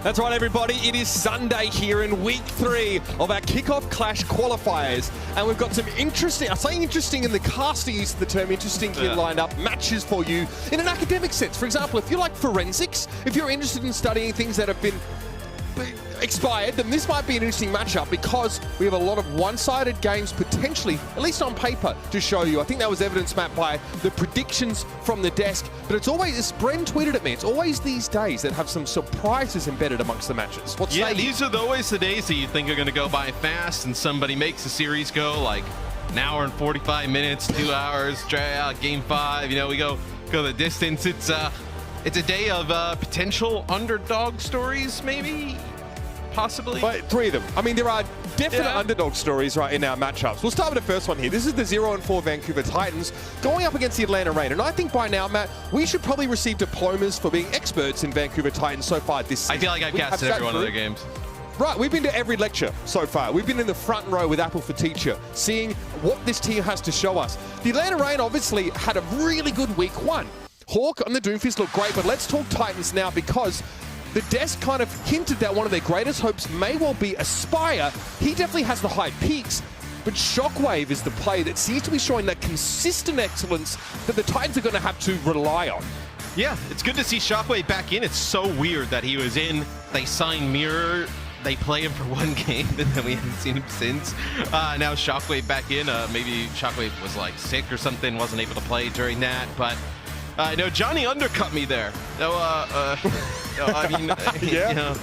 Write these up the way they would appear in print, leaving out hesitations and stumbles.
That's right, everybody. It is Sunday here in week 3 of our Kickoff Clash qualifiers. And we've got some interesting, I'm saying interesting in the casting use of the term interesting here lined up, matches for you in an academic sense. For example, if you like forensics, if you're interested in studying things that have been expired, then this might be an interesting matchup because we have a lot of one-sided games potentially, at least on paper, to show you. I think that was evidenced, Matt, by the predictions from the desk. But it's always, as Bren tweeted at me, it's always these days that have some surprises embedded amongst the matches. These are always the days that you think are going to go by fast and somebody makes the series go like an hour and 45 minutes, 2 hours, try out game 5, you know, we go the distance. It's a day of potential underdog stories, maybe. Possibly. But 3 of them. I mean, there are definite underdog stories right in our matchups. We'll start with the first one here. This is the 0-4 Vancouver Titans going up against the Atlanta Reign. And I think by now, Matt, we should probably receive diplomas for being experts in Vancouver Titans so far this season. I feel like I've casted every one of their games. Right, we've been to every lecture so far. We've been in the front row with Apple for Teacher, seeing what this team has to show us. The Atlanta Reign obviously had a really good week 1. Hawk and the Doomfist look great, but let's talk Titans now because the desk kind of hinted that one of their greatest hopes may well be Aspire. He definitely has the high peaks, but Shockwave is the play that seems to be showing that consistent excellence that the Titans are going to have to rely on. Yeah, it's good to see Shockwave back in. It's so weird that he was in. They signed Mirror. They play him for 1 game, and then we haven't seen him since. Now Shockwave back in. Maybe Shockwave was like sick or something, wasn't able to play during that, but no, Johnny undercut me there. No, I mean, yeah. You know,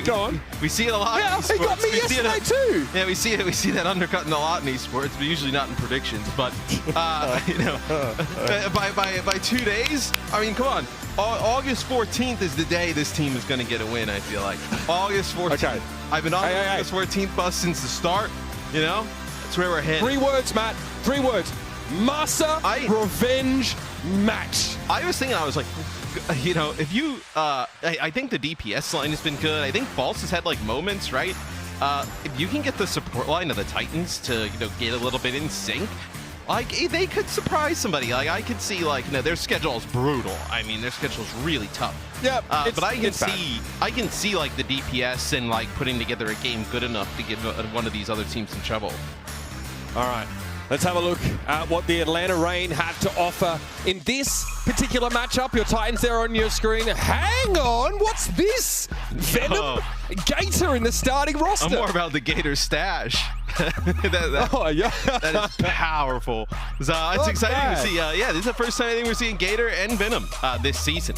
Go on. We see it a lot. Yeah, in he got me yesterday too. Yeah, we see that undercutting a lot in esports, but usually not in predictions. But you know, by 2 days, I mean, come on. August 14th is the day this team is going to get a win. I feel like August 14th. Okay. I've been on the August 14th bus since the start. You know, that's where we're headed. 3 words, Matt. 3 words. Massa revenge match. I was thinking, I was like, you know, if you, I think the DPS line has been good. I think False has had like moments, right? If you can get the support line of the Titans to, you know, get a little bit in sync, like they could surprise somebody. Like I could see, like, you know, their schedule is brutal. I mean, their schedule is really tough. Yeah, but I can see like the DPS and like putting together a game good enough to give one of these other teams some trouble. All right. Let's have a look at what the Atlanta Reign have to offer in this particular matchup. Your Titans there on your screen. Hang on, what's this? Venom Gator in the starting roster. I'm more about the Gator stash. That is powerful. So it's exciting to see. Yeah, this is the first time I think we're seeing Gator and Venom this season.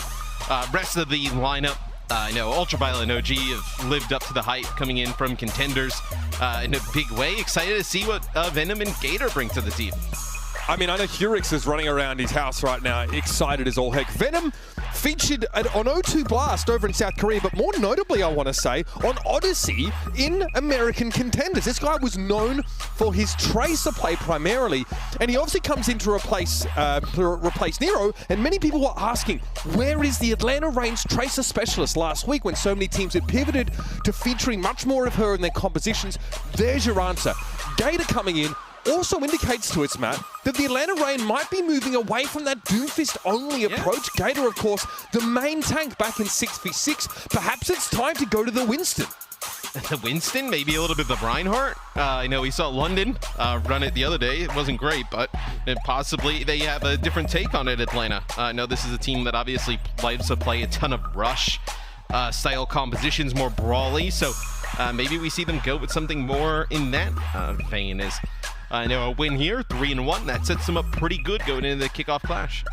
Rest of the lineup. I know Ultraviolet and OG have lived up to the hype coming in from contenders in a big way. Excited to see what Venom and Gator bring to the team. I mean, I know Hurix is running around his house right now, excited as all heck. Venom featured on O2 Blast over in South Korea, but more notably, I want to say, on Odyssey in American Contenders. This guy was known for his Tracer play primarily, and he obviously comes in to replace Nero, and many people were asking, where is the Atlanta Reigns Tracer specialist last week when so many teams had pivoted to featuring much more of her in their compositions? There's your answer. Gator coming in also indicates to us, Matt, that the Atlanta Reign might be moving away from that Doomfist-only approach. Gator, of course, the main tank back in 6v6. Perhaps it's time to go to the Winston. The Winston, maybe a little bit of the Reinhardt. I know we saw London run it the other day. It wasn't great, but possibly they have a different take on it, Atlanta. I know this is a team that obviously likes to play a ton of rush style compositions, more brawly. So maybe we see them go with something more in that vein. I know a win here, 3-1. That sets them up pretty good going into the Kickoff Clash.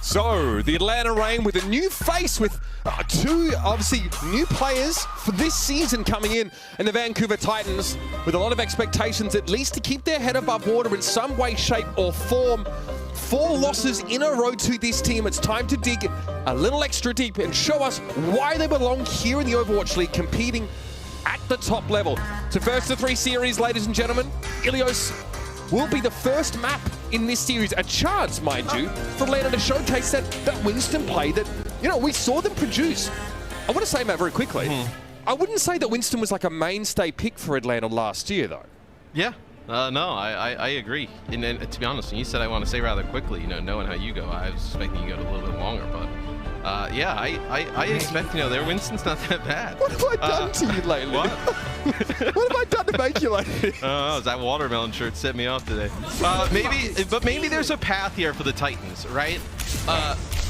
So, the Atlanta Reign with a new face, with 2, obviously, new players for this season coming in, and the Vancouver Titans with a lot of expectations, at least to keep their head above water in some way, shape, or form. 4 losses in a row to this team. It's time to dig a little extra deep and show us why they belong here in the Overwatch League, competing at the top level. So first of 3 series, ladies and gentlemen, Ilios will be the first map in this series. A chance, mind you, for Atlanta to showcase that Winston play that, you know, we saw them produce. I want to say, Matt, very quickly, I wouldn't say that Winston was like a mainstay pick for Atlanta last year, though. Yeah. No, I agree. And to be honest, when you said I want to say rather quickly, you know, knowing how you go, I was expecting you to go a little bit longer, but Yeah, I expect, you know, their Winston's not that bad. What have I done to you lately? What? What have I done to make you like this? Oh, that watermelon shirt set me off today. Maybe there's a path here for the Titans, right?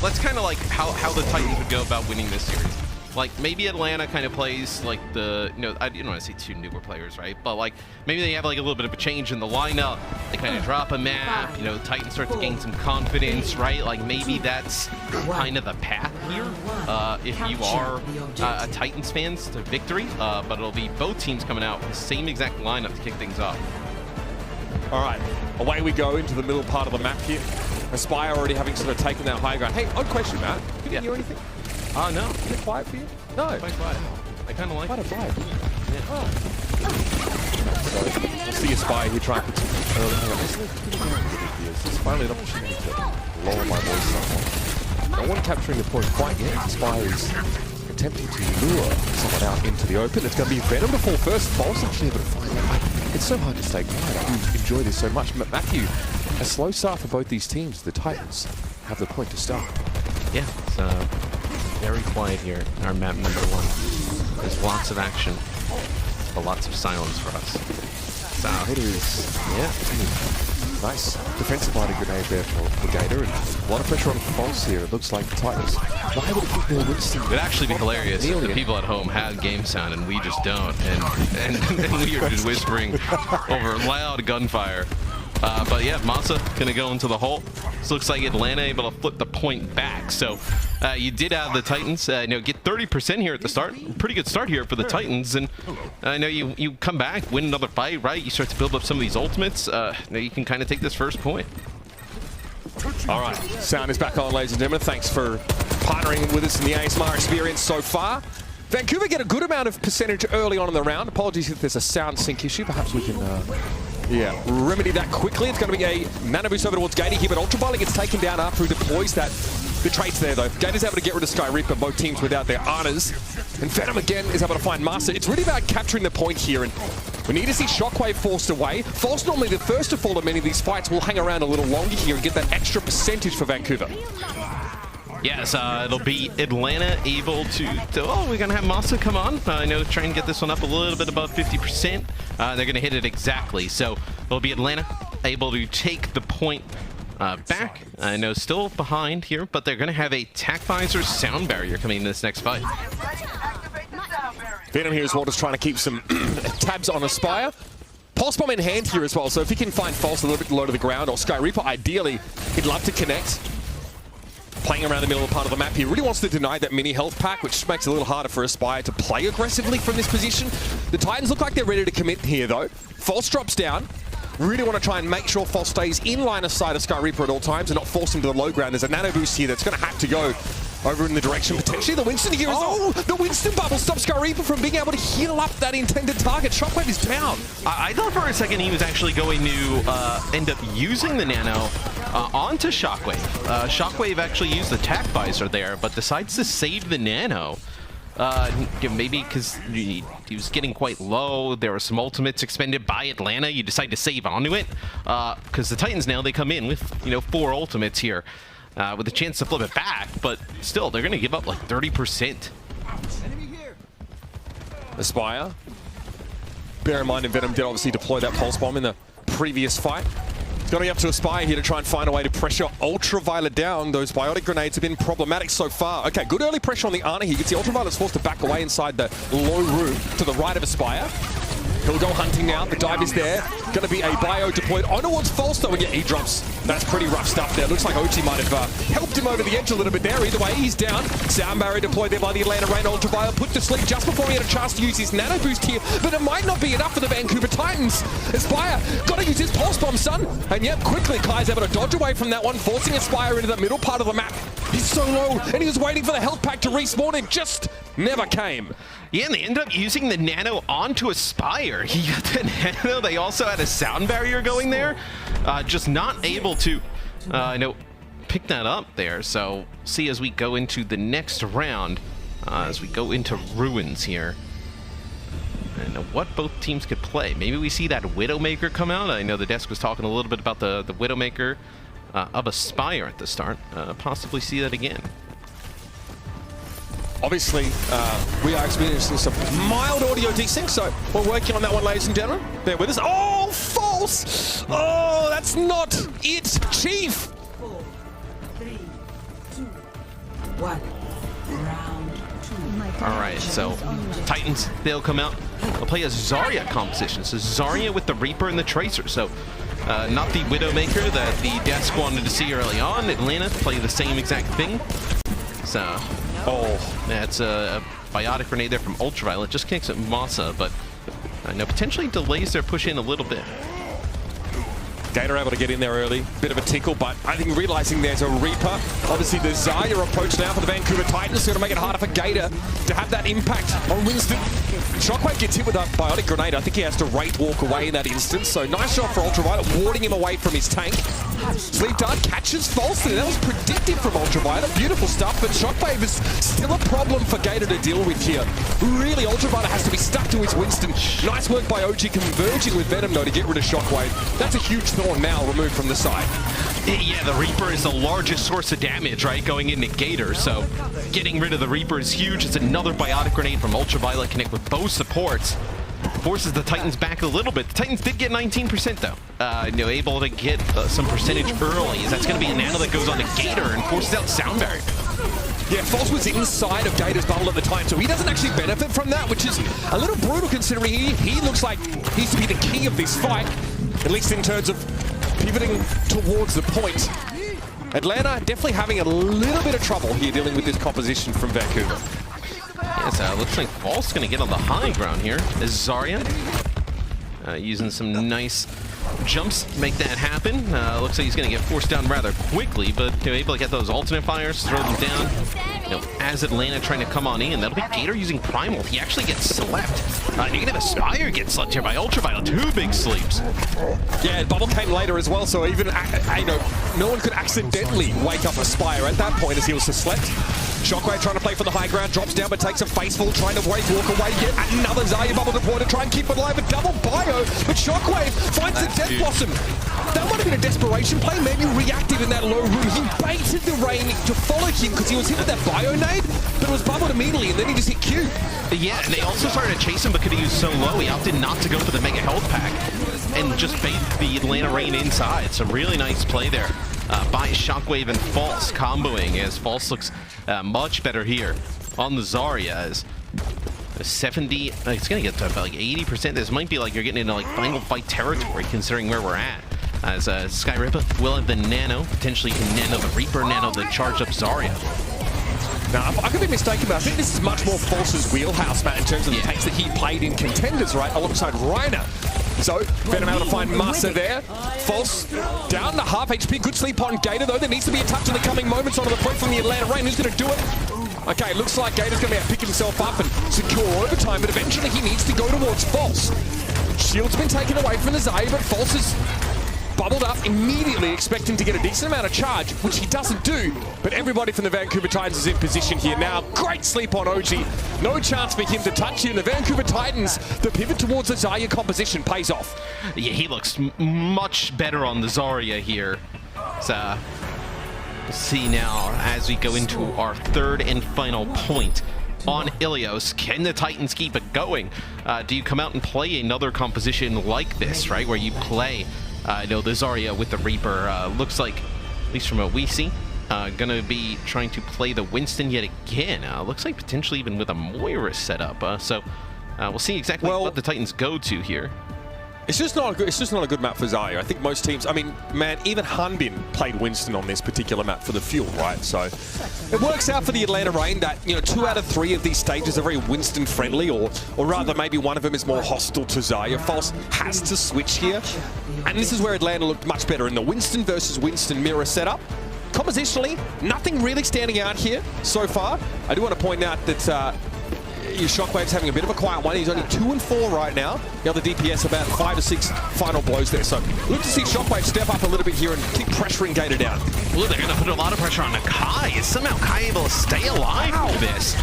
Let's kind of like how the Titans would go about winning this series. Like maybe Atlanta kind of plays like the, you know, I don't want to say two newer players, right? But like maybe they have like a little bit of a change in the lineup. They kind of drop a map, you know, the Titans start to gain some confidence, right? Like maybe that's kind of the path here. If you are a Titans fans to victory, but it'll be both teams coming out with the same exact lineup to kick things off. All right, away we go into the middle part of the map here. Aspire already having sort of taken that high ground. Hey, odd question, Matt. Did you hear anything? Oh, no. Is it quiet for you? No. Quite quiet. I kind of like quite it. a vibe. Yeah. Oh. So we'll see Aspire here trying to put some early. Hang on, this is finally an opportunity to lower my voice somewhat. No one capturing the point quite yet. Aspire is attempting to lure someone out into the open. It's going to be Venom to fall first. False actually able to find it. It's so hard to stay quiet. I enjoy this so much. Matthew, a slow start for both these teams. The Titans have the point to start. Yeah, it's very quiet here, our map number 1. There's lots of action, but lots of silence for us. So it is, yeah, nice defensive line grenade there for Gator, and a lot of pressure on False here. It looks like the Titans not able to keep their Winston. It would actually be hilarious if the people at home had game sound and we just don't, and we are just whispering over loud gunfire. But yeah, Masa gonna go into the hole. This looks like Atlanta able to flip the point back. So you did have the Titans, you know, get 30% here at the start. Pretty good start here for the Titans, and I know you come back, win another fight, right? You start to build up some of these ultimates. Now you can kind of take this first point. All right, sound is back on, ladies and gentlemen. Thanks for partnering with us in the ASMR experience so far. Vancouver get a good amount of percentage early on in the round. Apologies if there's a sound sync issue. Perhaps we can remedy that quickly. It's going to be a mana boost over towards Gator here, but Ultraviolet gets taken down after he deploys the traits there, though. Gator's able to get rid of Sky Reaper, both teams without their honors. And Venom again is able to find Master. It's really about capturing the point here, and we need to see Shockwave forced away. False, normally the first to fall in many of these fights, will hang around a little longer here and get that extra percentage for Vancouver. Yes, it'll be Atlanta able to oh, we're going to have Masa come on. I know, try and get this one up a little bit above 50%. They're going to hit it exactly. So it'll be Atlanta able to take the point back. I know still behind here, but they're going to have a Tac Visor sound barrier coming in this next fight. Venom here as well, just trying to keep some tabs on Aspire. Pulse Bomb in hand here as well, so if he can find False a little bit low to the ground, or Sky Reaper, ideally, he'd love to connect. Playing around the middle of the part of the map, he really wants to deny that mini health pack, which makes it a little harder for Aspire to play aggressively from this position. The Titans look like they're ready to commit here, though. False drops down. Really want to try and make sure False stays in line of sight of Sky Reaper at all times and not force him to the low ground. There's a nano boost here that's going to have to go over in the direction, potentially the Winston here is, the Winston bubble stops Sky Reaper from being able to heal up that intended target. Shockwave is down. I thought for a second he was actually going to end up using the nano onto Shockwave. Shockwave actually used the Tac Visor there, but decides to save the nano. Maybe because he was getting quite low. There were some ultimates expended by Atlanta. You decide to save onto it because the Titans now, they come in with 4 ultimates here with a chance to flip it back, but still they're going to give up like 30%. Aspire. Bear in mind, Venom did obviously deploy that Pulse Bomb in the previous fight. It's going to be up to Aspire here to try and find a way to pressure Ultraviolet down. Those biotic grenades have been problematic so far. Okay, good early pressure on the Ana here. You can see Ultraviolet's forced to back away inside the low room to the right of Aspire. He'll go hunting now. The dive is there. Going to be a bio deployed on towards False, though, and get E-drops. That's pretty rough stuff there. Looks like OT might have helped him over the edge a little bit there. Either way, he's down. Sound barrier deployed there by the Atlanta Rain. Ultraviolet put to sleep just before he had a chance to use his nano boost here, but it might not be enough for the Vancouver Titans. Aspire, got to use his Pulse Bomb, son. And yep, quickly, Kai's able to dodge away from that one, forcing Aspire into the middle part of the map. He's so low, and he was waiting for the health pack to respawn. It just never came. Yeah, and they ended up using the nano onto Aspire. He got the nano. They also had a sound barrier going there. Just not able to, pick that up there. So, see as we go into the next round, as we go into Ruins here, and what both teams could play. Maybe we see that Widowmaker come out. I know the desk was talking a little bit about the Widowmaker of Aspire at the start. Possibly see that again. Obviously, we are experiencing some mild audio desync, so we're working on that one, ladies and gentlemen. Bear with us. Oh, false! Oh, that's not it, Chief! 4, 3, 2, 1. Round 2. All right, so Titans, they'll come out. They'll play a Zarya composition. So Zarya with the Reaper and the Tracer. So not the Widowmaker that the desk wanted to see early on. Atlanta play the same exact thing. So, that's a Biotic Grenade there from Ultraviolet. Just connects with Masa, but I know potentially delays their push in a little bit. Gator able to get in there early. Bit of a tickle, but I think realizing there's a Reaper. Obviously, the Zarya approach now for the Vancouver Titans is going to make it harder for Gator to have that impact on Winston. Shockwave gets hit with a Biotic Grenade. I think he has to rate walk away in that instance. So nice shot for Ultraviolet, warding him away from his tank. Sleep Dart catches Falsely. That was predictive from Ultraviolet. Beautiful stuff, but Shockwave is still a problem for Gator to deal with here. Really, Ultraviolet has to be stuck to his Winston. Nice work by OG converging with Venom, though, to get rid of Shockwave. That's a huge thorn now removed from the side. Yeah, the Reaper is the largest source of damage, right, going into Gator, so getting rid of the Reaper is huge. It's another Biotic Grenade from Ultraviolet, connect with both supports. Forces the Titans back a little bit. The Titans did get 19% though. Able to get some percentage early. That's going to be a nano that goes on to Gator and forces out Sound Barrier. Yeah, False was inside of Gator's bubble at the time, so he doesn't actually benefit from that, which is a little brutal considering he looks like he used to be the key of this fight, at least in terms of pivoting towards the point. Atlanta definitely having a little bit of trouble here dealing with this composition from Vancouver. Yes, looks like False going to get on the high ground here. Is Zarya using some nice jumps to make that happen. Looks like he's going to get forced down rather quickly, but able to get those alternate fires, throw them down. As Atlanta trying to come on in, that'll be Gator using Primal. He actually gets slept. Negative Aspire gets slept here by Ultraviolet. 2 big sleeps. Yeah, Bubble came later as well, so even no one could accidentally wake up Aspire at that point as he was slept. Shockwave trying to play for the high ground, drops down but takes a faceful, trying to walk away, get another Zarya bubble deployed to try and keep it alive. A double bio, but Shockwave finds the Death Blossom. That might have been a desperation play, maybe reactive in that low room. He baited the rain to follow him because he was hit with that bio nade, but it was bubbled immediately and then he just hit Q. Yeah, and they also started to chase him because he was so low. He opted not to go for the mega health pack and just bait the Atlanta rain inside. So really nice play there by Shockwave and False comboing, as False looks much better here on the Zarya. As 70, it's gonna get to about like 80%. This might be like you're getting into like final fight territory considering where we're at. As Skyrippa will have the nano, potentially can nano the Reaper, nano the charged up Zarya. Now, I could be mistaken, but I think this is much more False's wheelhouse, Matt, in terms of the tanks that he played in Contenders, right, alongside Reiner. So, Venom able to find Masa there. False down to half HP. Good sleep on Gator, though. There needs to be a touch in the coming moments onto the point from the Atlanta Rain. Who's going to do it? Okay, looks like Gator's going to be able to pick himself up and secure overtime, but eventually he needs to go towards False. Shield's been taken away from the Zarya, but False is bubbled up immediately, expecting to get a decent amount of charge, which he doesn't do. But everybody from the Vancouver Titans is in position here now. Great sleep on OG. No chance for him to touch you. And the Vancouver Titans, the pivot towards the Zarya composition pays off. Yeah, he looks much better on the Zarya here. So, we'll see now as we go into our third and final point on Ilios. Can the Titans keep it going? Do you come out and play another composition like this, right, where you play the Zarya with the Reaper? Looks like, at least from what we see, gonna be trying to play the Winston yet again. Looks like potentially even with a Moira setup. So we'll see exactly what the Titans go to here. It's just not a good map for Zarya. I think most teams, I mean, man, even Hanbin played Winston on this particular map for the fuel, right? So it works out for the Atlanta Rain that, 2 out of 3 of these stages are very Winston friendly, or rather maybe one of them is more hostile to Zarya. False has to switch here. And this is where Atlanta looked much better in the Winston versus Winston mirror setup. Compositionally, nothing really standing out here so far. I do want to point out that your Shockwave's having a bit of a quiet one. He's only 2 and 4 right now. The other DPS about 5 or 6 final blows there. So look to see Shockwave step up a little bit here and keep pressuring Gator down. Well, they're going to put a lot of pressure on Nakai. Is somehow Kai able to stay alive through this?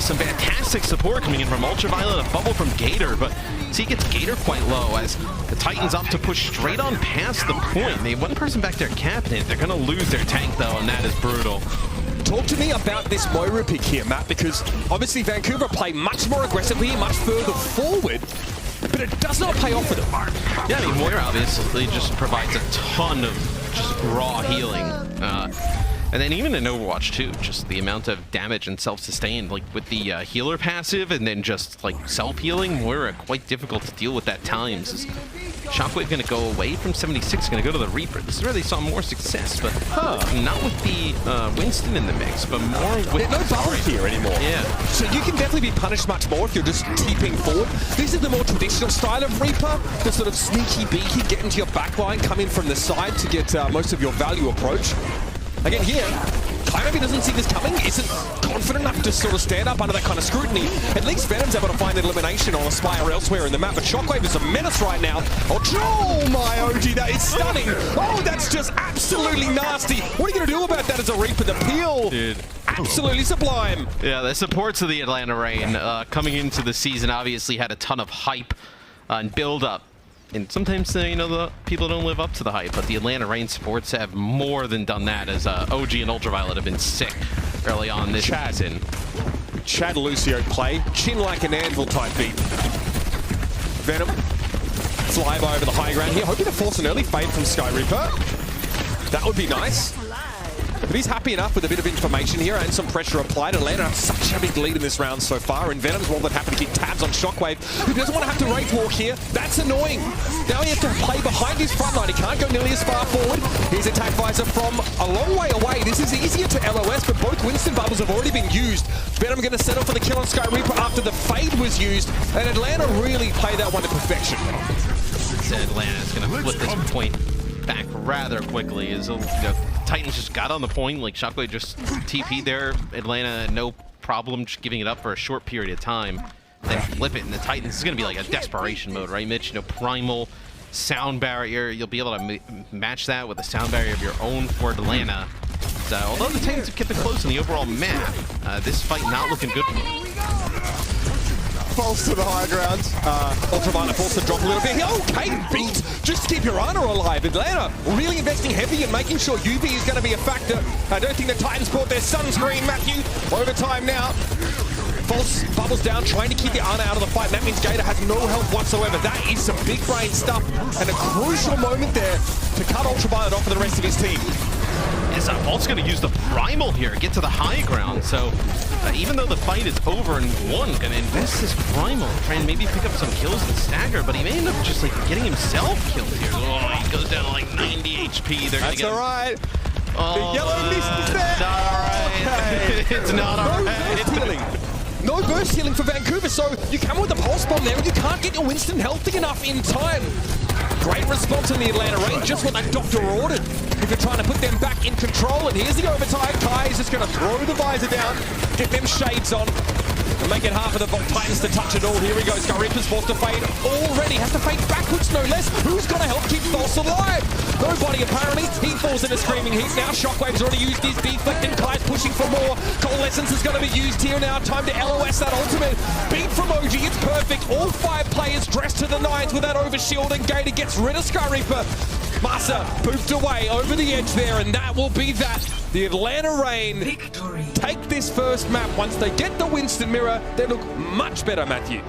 Some fantastic support coming in from Ultraviolet, a bubble from Gator, but see, he gets Gator quite low as the Titans opt to push straight on past the point. They have one person back there capping it. They're going to lose their tank though, and that is brutal. Talk to me about this Moira pick here, Matt, because obviously Vancouver play much more aggressively, much further forward, but it does not pay off for them. Yeah, I mean, Moira obviously just provides a ton of just raw healing. And then even in Overwatch too, just the amount of damage and self-sustain, like with the healer passive and then just like self-healing, Moira quite difficult to deal with at times. Is Shockwave going to go away from 76, going to go to the Reaper? This is where they saw more success, but not with the Winston in the mix, but more with... There's no bubble here anymore. Yeah. So you can definitely be punished much more if you're just teeping forward. This is the more traditional style of Reaper, the sort of sneaky beaky, get into your backline, come in from the side to get most of your value approach. Again here, maybe doesn't see this coming, isn't confident enough to sort of stand up under that kind of scrutiny. At least Venom's able to find an elimination or Aspire elsewhere in the map, but Shockwave is a menace right now. Oh my OG, that is stunning. Oh, that's just absolutely nasty. What are you going to do about that as a Reaper? The peel, dude, absolutely sublime. Yeah, the supports of the Atlanta Reign coming into the season obviously had a ton of hype and build-up. And sometimes, you know, the people don't live up to the hype, but the Atlanta Reign supports have more than done that, as OG and Ultraviolet have been sick early on this season. Chad Lucio play, chin like an anvil type beat. Venom, fly by over the high ground here, hoping to force an early fade from Sky Reaper. That would be nice. But he's happy enough with a bit of information here and some pressure applied. Atlanta have such a big lead in this round so far, and Venom's more than happy to keep tabs on Shockwave, who doesn't want to have to Wraith Walk here. That's annoying. Now he has to play behind his front line. He can't go nearly as far forward. Here's Attack Visor from a long way away. This is easier to LOS, but both Winston bubbles have already been used. Venom going to settle for the kill on Sky Reaper after the fade was used, and Atlanta really played that one to perfection. Atlanta's going to flip this point back rather quickly, as Titans just got on the point, like Shockwave just TP'd there. Atlanta, no problem just giving it up for a short period of time, then flip it, and the Titans is going to be like a desperation mode, right, Mitch? You know, primal, sound barrier, you'll be able to match that with a sound barrier of your own for Atlanta. So, although the Titans have kept it close in the overall map, this fight not looking good for them. Falls to the high ground. Ultraviolet forced to drop a little bit. Okay, beat. Just to keep your honor alive. Atlanta really investing heavy and making sure UV is going to be a factor. I don't think the Titans brought their sunscreen, Matthew. Overtime now. False bubbles down, trying to keep the honor out of the fight. That means Gator has no help whatsoever. That is some big brain stuff and a crucial moment there to cut Ultraviolet off for the rest of his team. Is Bolt's going to use the primal here, get to the high ground. So even though the fight is over and won, going to invest his primal, try and maybe pick up some kills and stagger, but he may end up just like getting himself killed here. Oh, he goes down to like 90 HP. They're That's all right. Oh, the yellow mist is there. Not all right. It's not all right. No burst healing for Vancouver, so you come with the pulse bomb there and you can't get your Winston healthy enough in time. Great response in the Atlanta Reign, just what that doctor ordered. If you're trying to put them back in control, and here's the overtime. Kai is just going to throw the visor down, get them shades on, and make it hard for the Titans to touch it all. Here he goes. Sky Reaper's forced to fade already. Has to fade backwards, no less. Who's going to help keep False alive? Nobody, apparently. He falls in a screaming heap now. Shockwave's already used his deflect, and Kai's pushing for more. Coalescence is going to be used here now. Time to LOS that ultimate. Beat from OG. It's perfect. All 5 players dressed to the nines with that overshield, and Gator gets rid of Sky Reaper. Massa pooped away over the edge there, and that will be that. The Atlanta Reign Victory. take this first map. Once they get the Winston mirror, they look much better, Matthew.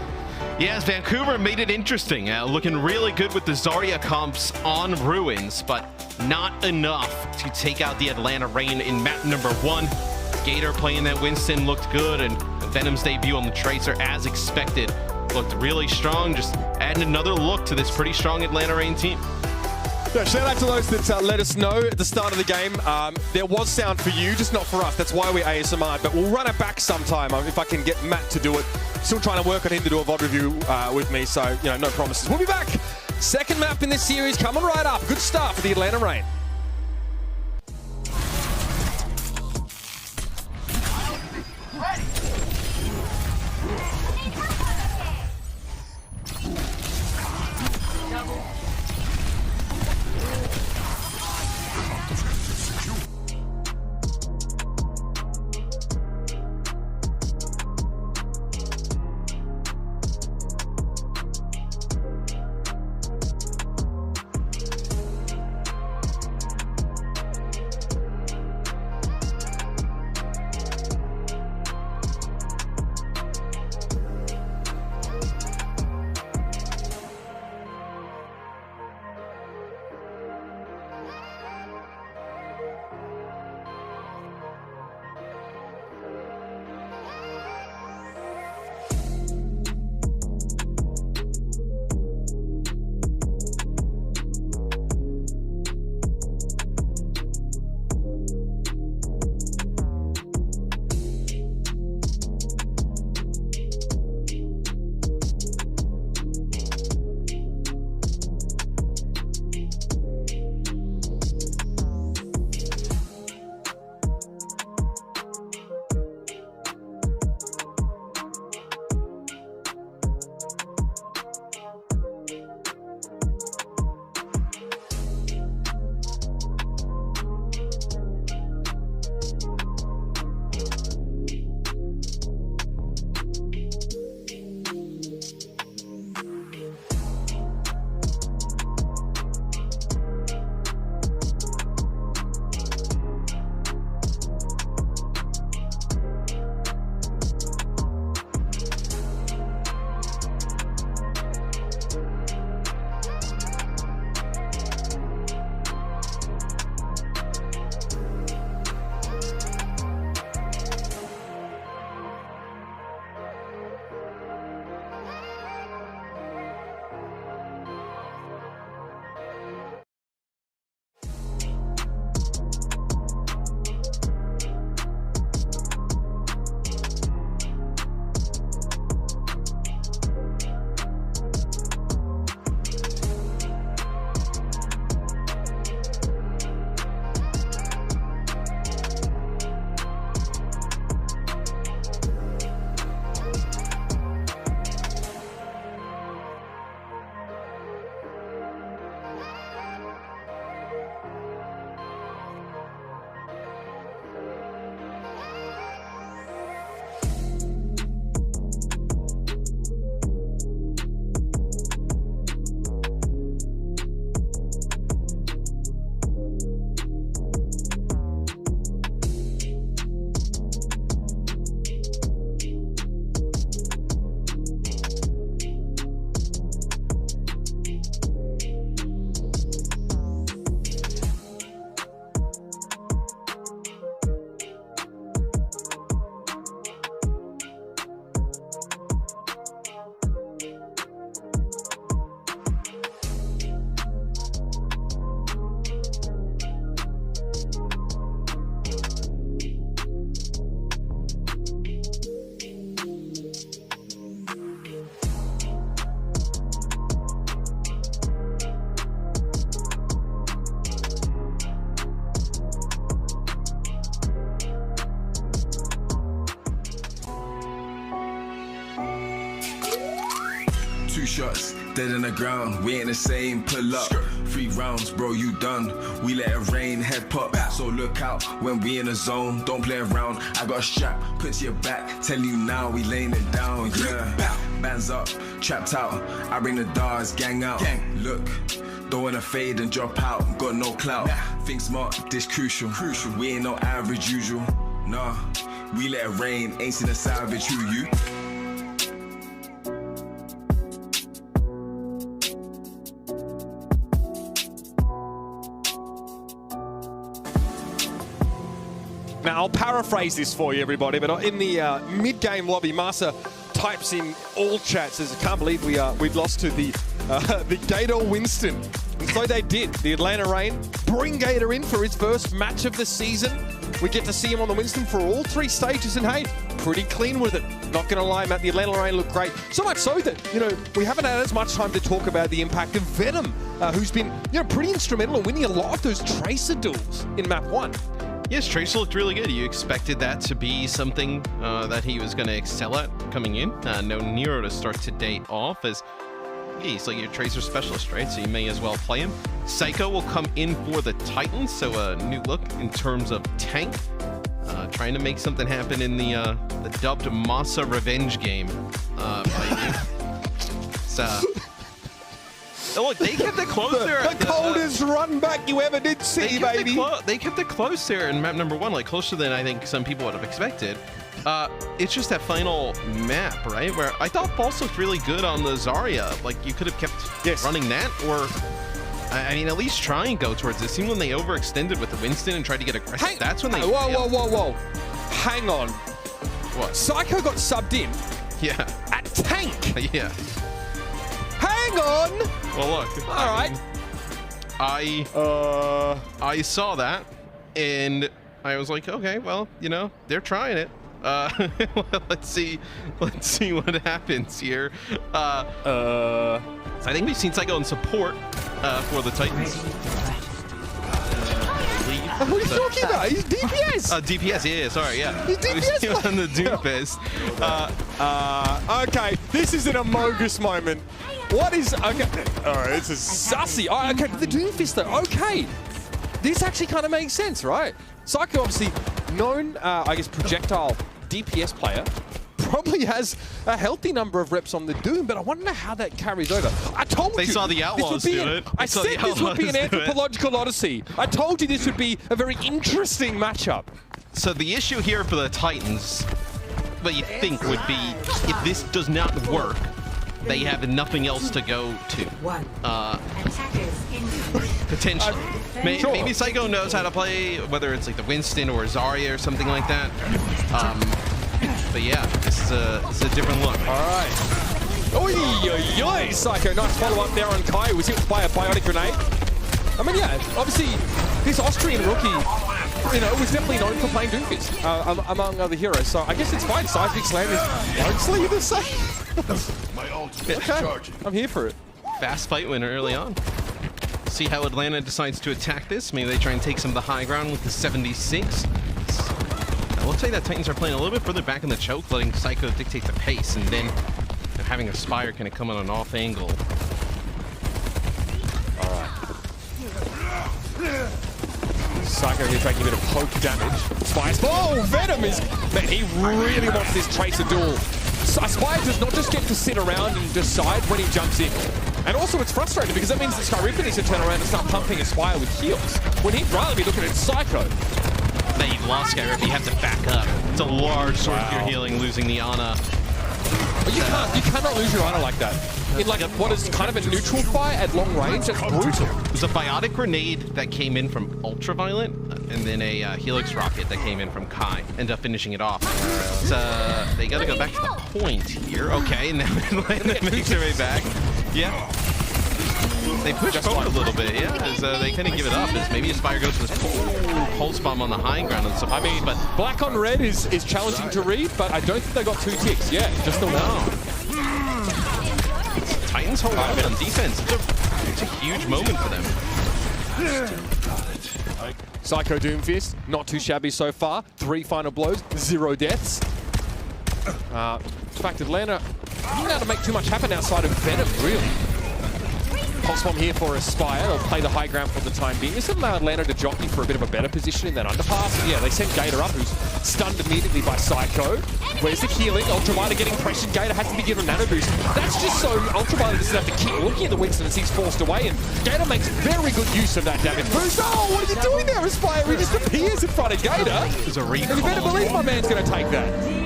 Yes, Vancouver made it interesting. Looking really good with the Zarya comps on Ruins, but not enough to take out the Atlanta Reign in map number 1. Gator playing that Winston looked good, and Venom's debut on the Tracer, as expected, looked really strong. Just adding another look to this pretty strong Atlanta Reign team. Yeah, shout out to those that let us know at the start of the game. There was sound for you, just not for us. That's why we ASMR'd, but we'll run it back sometime if I can get Matt to do it. Still trying to work on him to do a VOD review with me, so you know, no promises. We'll be back. Second map in this series coming right up. Good start for the Atlanta Reign. 2 shots, dead in the ground. We ain't the same, pull up. 3 rounds, bro, you done. We let it rain, head pop. So look out when we in the zone. Don't play around. I got a strap, put to your back. Tell you now, we laying it down. Yeah, bands up, trapped out. I bring the dogs, gang out. Look, don't wanna fade and drop out. Got no clout. Think smart, this crucial. We ain't no average usual. Nah, we let it rain. Ain't seen a savage who you. Now, I'll paraphrase this for you, everybody, but in the mid-game lobby, Masa types in all chats, says, I can't believe we've lost to the Gator Winston. And so they did. The Atlanta Reign bring Gator in for his first match of the season. We get to see him on the Winston for all 3 stages, and hey, pretty clean with it. Not going to lie, Matt, the Atlanta Reign looked great. So much so that, we haven't had as much time to talk about the impact of Venom, who's been, pretty instrumental in winning a lot of those Tracer duels in Map 1. Yes, Tracer looked really good. You expected that to be something that he was going to excel at coming in. No Nero to start today off, as he's like your Tracer specialist, right? So you may as well play him. Psycho will come in for the Titans, so a new look in terms of tank. Trying to make something happen in the dubbed Masa Revenge game. Oh, look, they kept it close there. The coldest run back you ever did see, baby. They kept it close there in map number 1, like closer than I think some people would have expected. It's just that final map, right? Where I thought Pulse looked really good on the Zarya. Like, you could have kept running that, or, I mean, at least try and go towards it. It seemed when they overextended with the Winston and tried to get aggressive, that's when they... Whoa. Hang on. What? Psycho got subbed in. Yeah. At tank. Yeah. Hang on. Well, look. All right. I saw that, and I was like, okay, well, they're trying it. Let's see what happens here. So I think we've seen Psycho in support for the Titans. What are you talking about? He's DPS. DPS, yeah, sorry, yeah. He's DPS on the Doomfist. Okay, this is an Amogus moment. What is... Okay. All right, this is sussy. Oh, okay, the Doomfist, though. Okay. This actually kind of makes sense, right? Psycho, obviously known, I guess, projectile DPS player. Probably has a healthy number of reps on the Doom, but I want to know how that carries over. I told you. They saw the Outlaws do it. I said this would be an anthropological odyssey. I told you this would be a very interesting matchup. So the issue here for the Titans, what you think would be, if this does not work, they have nothing else to go to. Potentially. Maybe Psycho knows how to play, whether it's like the Winston or Zarya or something like that. But yeah, this is a different look. All right. Oi, Psycho. Nice follow-up there on Kai. Was hit by a biotic grenade. I mean, yeah, obviously, this Austrian rookie, was definitely known for playing Doomfist, among other heroes. So I guess it's fine. Seismic Slam is largely the same. My ultimate Okay, I'm here for it. Fast fight winner early on. See how Atlanta decides to attack this. Maybe they try and take some of the high ground with the 76. It looks like that Titans are playing a little bit further back in the choke, letting Psycho dictate the pace, and then having a Spire kind of come on an off angle. All right. Psycho here taking a bit of poke damage. Spire's... Oh, Venom is... Man, he really wants this Tracer duel. Spire does not just get to sit around and decide when he jumps in. And also it's frustrating because that means that Skyrippin needs to turn around and start pumping Aspire with heals, when he'd rather be looking at Psycho. Now you've lost Skyrippin, you have to back up. It's a large sword gear healing, losing the Ana. You cannot lose your Ana like that. In like what is kind of a neutral fight at long range, that's brutal. There's a biotic grenade that came in from Ultraviolet, and then a Helix rocket that came in from Kai. End up finishing it off. So they gotta go back to the point here. Okay, now Atlanta makes their way back. Yeah. They push forward a little bit, yeah, as they kind of give it up, as maybe Aspire goes for this pulse bomb on the high ground. And I mean, but black on red is challenging to read, but I don't think they got 2 ticks. Yeah, just the one. Titans hold on on defense. It's a huge moment for them. Psycho Doomfist, not too shabby so far. 3 final blows, 0 deaths. In fact, Atlanta not able to make too much happen outside of Venom, really. Pulse Bomb here for Aspire. They'll play the high ground for the time being. This will allow Atlanta to jockey for a bit of a better position in that underpass. Yeah, they send Gator up, who's stunned immediately by Psycho. Where's the healing? Ultraviolet getting pressured. Gator has to be given a nano boost. That's just so Ultraviolet doesn't have to keep looking at the Winston as he's forced away, and Gator makes very good use of that damage boost. Oh, what are you doing there, Aspire? He just appears in front of Gator. There's a recall. And you better believe my man's going to take that.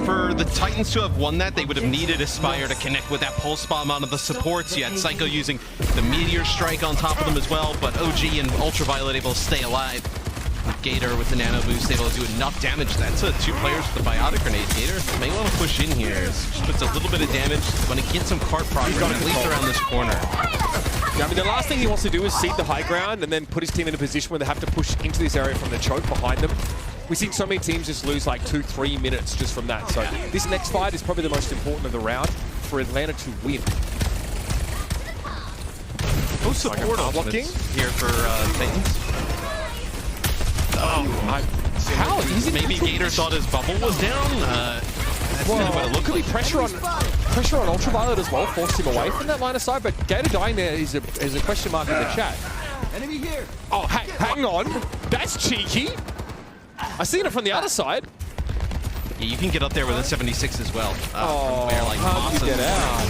For the Titans to have won that, they would have needed Aspire to connect with that Pulse Bomb onto the supports. You had Psycho using the Meteor Strike on top of them as well, but OG and Ultraviolet able to stay alive. Gator with the Nano Boost able to do enough damage. That's 2 players with the Biotic Grenade. Gator may want to push in here. Just puts a little bit of damage. Want to get some cart progress, at least around this corner. Yeah, I mean, the last thing he wants to do is seed the high ground and then put his team in a position where they have to push into this area from the choke behind them. We've seen so many teams just lose like 2-3 minutes just from that. So this next fight is probably the most important of the round for Atlanta to win. No support blocking here for Titans. How easy? Maybe Gator thought his bubble was down. That's kind of what it looked could like. be pressure on Ultraviolet as well, forced him away from that line of sight. But Gator dying there is a question mark in the chat. Enemy here. Oh, hang on, that's cheeky. I seen it from the other side. Yeah, you can get up there with a 76 as well. Oh, where, like, how do you get out?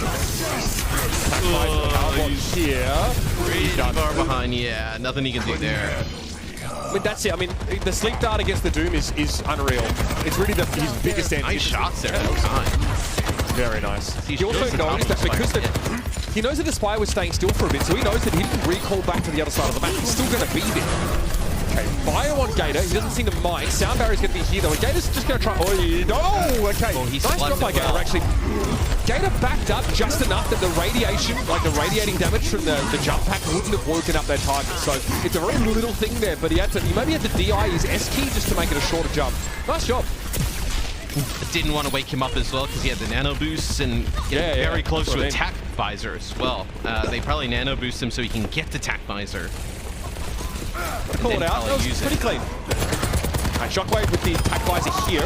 Here. Pretty far behind. Yeah, nothing he can do there. But that's it. I mean, the sleep dart against the Doom is unreal. It's really his biggest end. Nice shots there. Time. Very nice. He also knows that because he knows that the Spire was staying still for a bit, so he knows that he didn't recall back to the other side of the map. He's still going to be there. Okay, Bio on Gator. He doesn't seem to mind. Sound Barrier's going to be here, though. And Gator's just going to try... Oh, okay. Well, he's nice job by Gator, actually. Gator backed up just enough that the radiation, like the radiating damage from the jump pack, wouldn't have woken up their target. So it's a very little thing there, but he maybe had to DI his S key just to make it a shorter jump. Nice job. Didn't want to wake him up as well because he had the nano boosts and very close to attack visor as well. They probably nano boost him so he can get the attack visor. Call it out. That was pretty clean. Right, Shockwave with the attack visor here.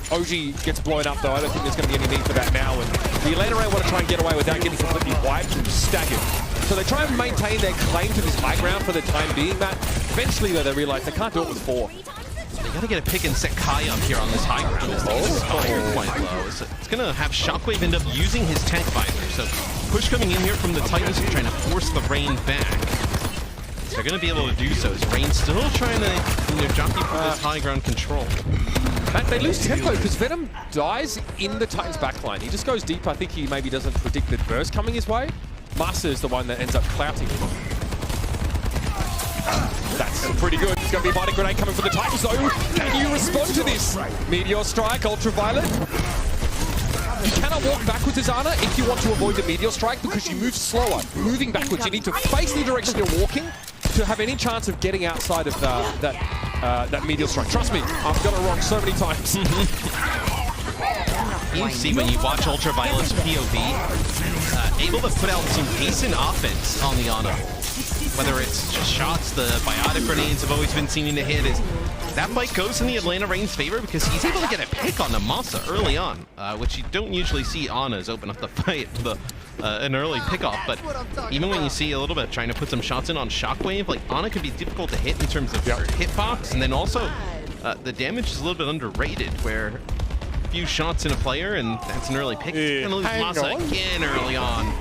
OG gets blown up though. I don't think there's going to be any need for that now. And the Atlanta Ray want to try and get away without getting completely wiped and staggered. So they try and maintain their claim to this high ground for the time being, Matt. Eventually though, they realize they can't do it with 4. They gotta get a pick and set Kai up here on this high ground. His fire quite low. So it's gonna have Shockwave end up using his tank visor. So push coming in here from the Titans, trying to force the Rain back. They're going to be able to do so. Is Rain still trying to jockey for this high ground control? They lose tempo because Venom dies in the Titans backline. He just goes deep. I think he maybe doesn't predict the burst coming his way. Master is the one that ends up clouting him. That's pretty good. It's going to be a Biotic Grenade coming from the Titans though. Can you respond to this? Meteor Strike, Ultraviolet. You cannot walk backwards as Ana if you want to avoid the Meteor Strike because you move slower. Moving backwards, you need to face the direction you're walking to have any chance of getting outside of that Meteor Strike. Trust me, I've got it wrong so many times. You see when you watch Ultraviolet's POV, able to put out some decent offense on the Ana. Whether it's just shots, the Biotic Grenades have always been seen to hit. That fight goes in the Atlanta Rain's favor because he's able to get a pick on Namasa early on, which you don't usually see Ana's open up the fight, an early pickoff. But even when you see a little bit trying to put some shots in on Shockwave, like Ana can be difficult to hit in terms of her hitbox, and then also the damage is a little bit underrated, where a few shots in a player and that's an early pick. He's gonna lose Masa again early on.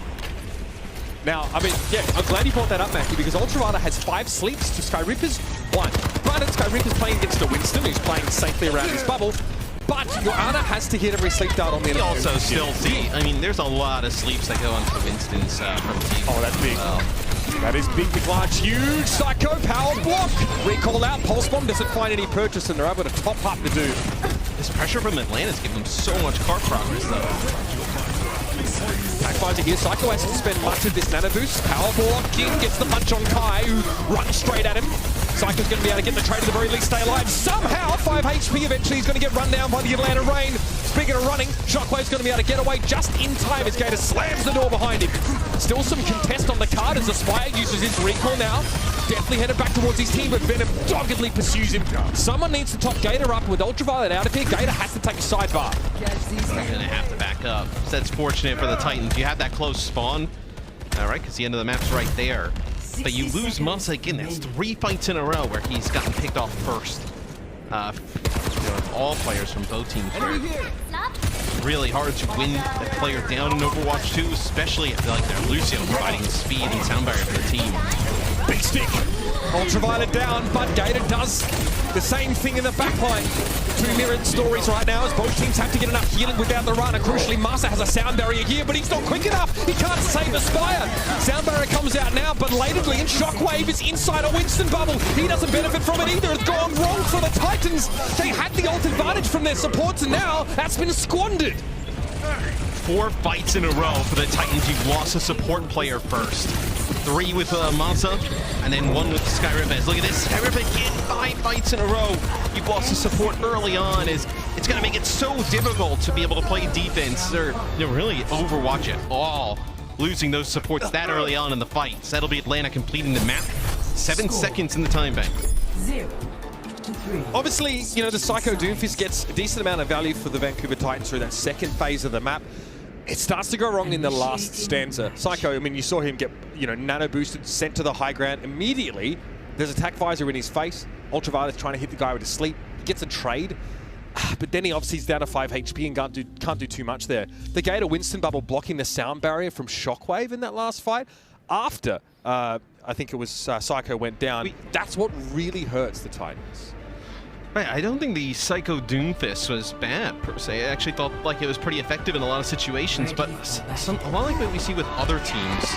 Now, I mean, yeah, I'm glad you brought that up, Mackie, because Ultraviolet has 5 sleeps to Skyripper's 1. Granted, Skyripper's playing against the Winston, who's playing safely around his bubble, but your Ana has to hit every sleep dart on the enemy. You also still see, I mean, there's a lot of sleeps that go onto the Winston's from team. Oh, that's big. That is big, big, large, huge Psycho power block. Recall out, Pulse Bomb doesn't find any purchase, and they're able to top up the dude. This pressure from Atlanta's giving them so much cart progress, though. Backfires here. Psycho has to spend much of this nano boost. Power blocking, gets the punch on Kai, who runs straight at him. Psycho's going to be able to get the trade at the very least, stay alive. Somehow, 5 HP eventually. He's going to get run down by the Atlanta Rain. Speaking of running, Shockwave's going to be able to get away just in time as Gator slams the door behind him. Still some contest on the card as Aspire uses his recall now. Definitely headed back towards his team, but Venom doggedly pursues him. Someone needs to top Gator up with Ultraviolet out of here. Gator has to take a sidebar. They're going to have to back up. That's fortunate for the Titans. You have that close spawn, all right, because the end of the map's right there. But you lose Masa again. That's 3 fights in a row where he's gotten picked off first. All players from both teams. It's really hard to win a player down in Overwatch 2, especially I feel like they're Lucio providing speed and sound barrier for the team. Big stick. Ultraviolet down, but Gator does the same thing in the backline. Two mirrored stories right now as both teams have to get enough healing without the run. And crucially, Masa has a sound barrier here, but he's not quick enough. He can't save Aspire. Sound barrier comes out now, but belatedly, and Shockwave is inside a Winston bubble. He doesn't benefit from it either. It's gone wrong for the Titans. They had the ult advantage from their supports, and now that's been squandered. 4 fights in a row for the Titans. You've lost a support player first. 3 with Masa, and then 1 with Skyripaz. Look at this, Skyripaz again, 5 fights in a row. You've lost the support early on. It's going to make it so difficult to be able to play defense or really Overwatch at all. Losing those supports that early on in the fights. That'll be Atlanta completing the map. 7 seconds in the time bank. 0-3. Obviously, the Psycho Doomfist gets a decent amount of value for the Vancouver Titans through that second phase of the map. It starts to go wrong in the last stanza. Psycho, I mean, you saw him get, nano boosted, sent to the high ground. Immediately, there's attack visor in his face. Ultraviolet's trying to hit the guy with his sleep. He gets a trade. But then he obviously is down to 5 HP and can't do too much there. The Gator Winston bubble blocking the sound barrier from Shockwave in that last fight. After, I think it was Psycho went down. That's what really hurts the Titans. Right, I don't think the Psycho Doomfist was bad, per se. I actually thought like it was pretty effective in a lot of situations, but a lot like what we see with other teams,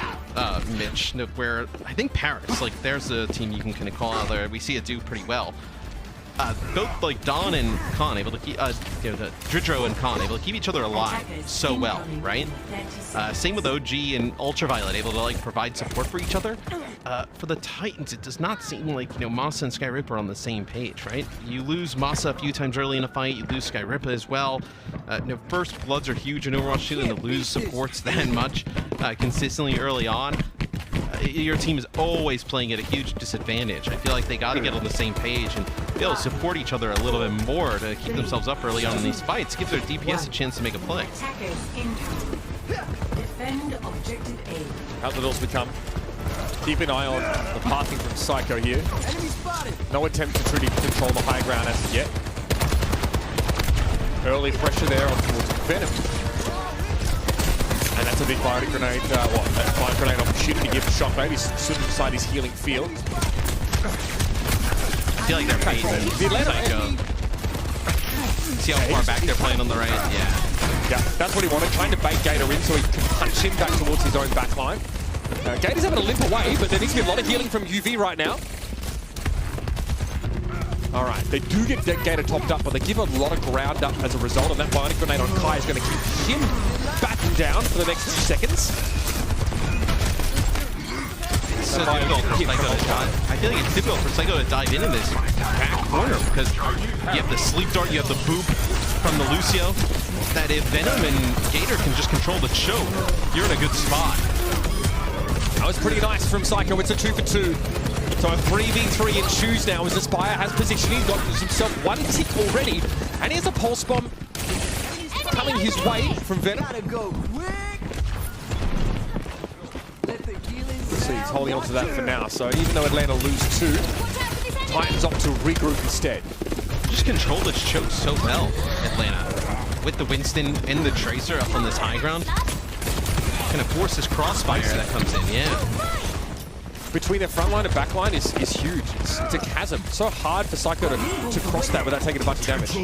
Mitch, where I think Paris, like there's a team you can kind of call out there. We see it do pretty well. Both like Dawn and Khan able to keep, Dridro and Khan able to keep each other alive so well, right? Same with OG and Ultraviolet able to like provide support for each other. For the Titans, it does not seem like Masa and Skyripper are on the same page, right? You lose Masa a few times early in a fight, you lose Skyripper as well. First bloods are huge in Overwatch 2, and to lose supports that much consistently early on. Your team is always playing at a huge disadvantage. I feel like they got to get on the same page and be able to support each other a little bit more to keep themselves up early on in these fights, give their DPS a chance to make a play. Defend objective A. How the doors become. Keep an eye on the pathing from Psycho here. No attempt to truly control the high ground as of yet. Early pressure there on towards Venom. And that's a big fire grenade, fire grenade opportunity here for Shockwave. He's stood inside his healing field. I feel like they're baiting Psycho. See how far back they're playing on the right? Yeah, that's what he wanted, trying to bait Gator in so he can punch him back towards his own backline. Gator's having to limp away, but there needs to be a lot of healing from UV right now. All right, they do get Gator topped up, but they give a lot of ground up as a result, and that bionic grenade on Kai is going to keep him battened down for the next few seconds. It's so difficult for Psycho to dive. I feel like it's difficult for Psycho to dive into this back corner because you have the sleep dart, you have the boop from the Lucio. That if Venom and Gator can just control the choke, you're in a good spot. That was pretty nice from Psycho. It's a 2-for-2. So a 3v3 in shoes now as Aspire has position. He's got himself 1 tick already. And here's a pulse bomb coming his way from Venom. So he's holding on to that for now. So even though Atlanta lose 2, Titans opt to regroup instead. Just control the choke so well, Atlanta. With the Winston and the Tracer up on this high ground. Kind of force this crossfire that comes in, yeah. Between their front line and back line is huge. It's a chasm. So hard for Psycho to cross that without taking a bunch of damage.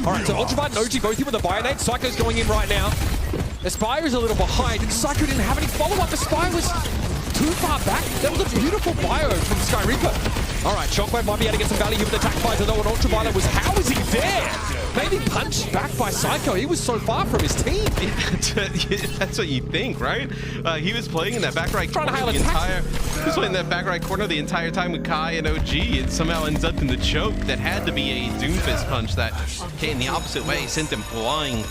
All right, so Ultraviolet and OG both here with a Bionade. Psycho's going in right now. Aspire is a little behind, and Psycho didn't have any follow-up. Aspire was too far back. That was a beautiful bio from Skyreaper. All right, Shockwave might be able to get some value here with attack visor though, and Ultraviolet was, how is he there? Maybe punched back by Psycho. He was so far from his team. That's what you think, right? He was playing in that back right corner He was playing in that back right corner the entire time with Kai and OG. It somehow ends up in the choke. That had to be a Doomfist punch that came the opposite way, sent him flying